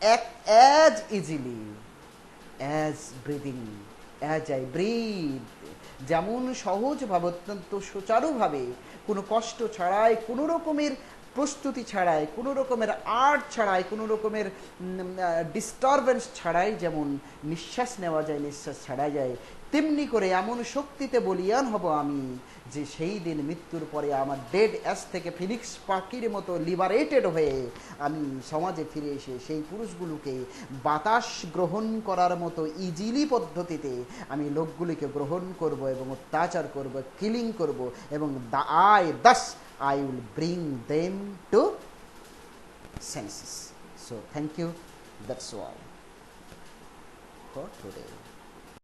as easily as breathing, as I breathe. যেমন সহজভাবে, অত্যন্ত সুচারুভাবে, কোনো কষ্ট ছাড়াই, কোনো রকমের প্রস্তুতি ছাড়াই, কোনো রকমের আর্ট ছাড়াই, কোনো রকমের ডিস্টারবেন্স ছাড়াই যেমন নিঃশ্বাস নেওয়া যায়, নিঃশ্বাস ছাড়া যায়, তেমনি করে এমন শক্তিতে বলিয়ান হব আমি যে সেই দিন মৃত্যুর পরে আমার ডেড অ্যাস থেকে ফিনিক্স পাখির মতো লিবারেটেড হয়ে আমি সমাজে ফিরে এসে সেই পুরুষগুলোকে বাতাস গ্রহণ করার মতো ইজিলি পদ্ধতিতে আমি লোকগুলিকে গ্রহণ করব এবং অত্যাচার করব, কিলিং করব, এবং I will bring them to senses. So thank you. That's all for today.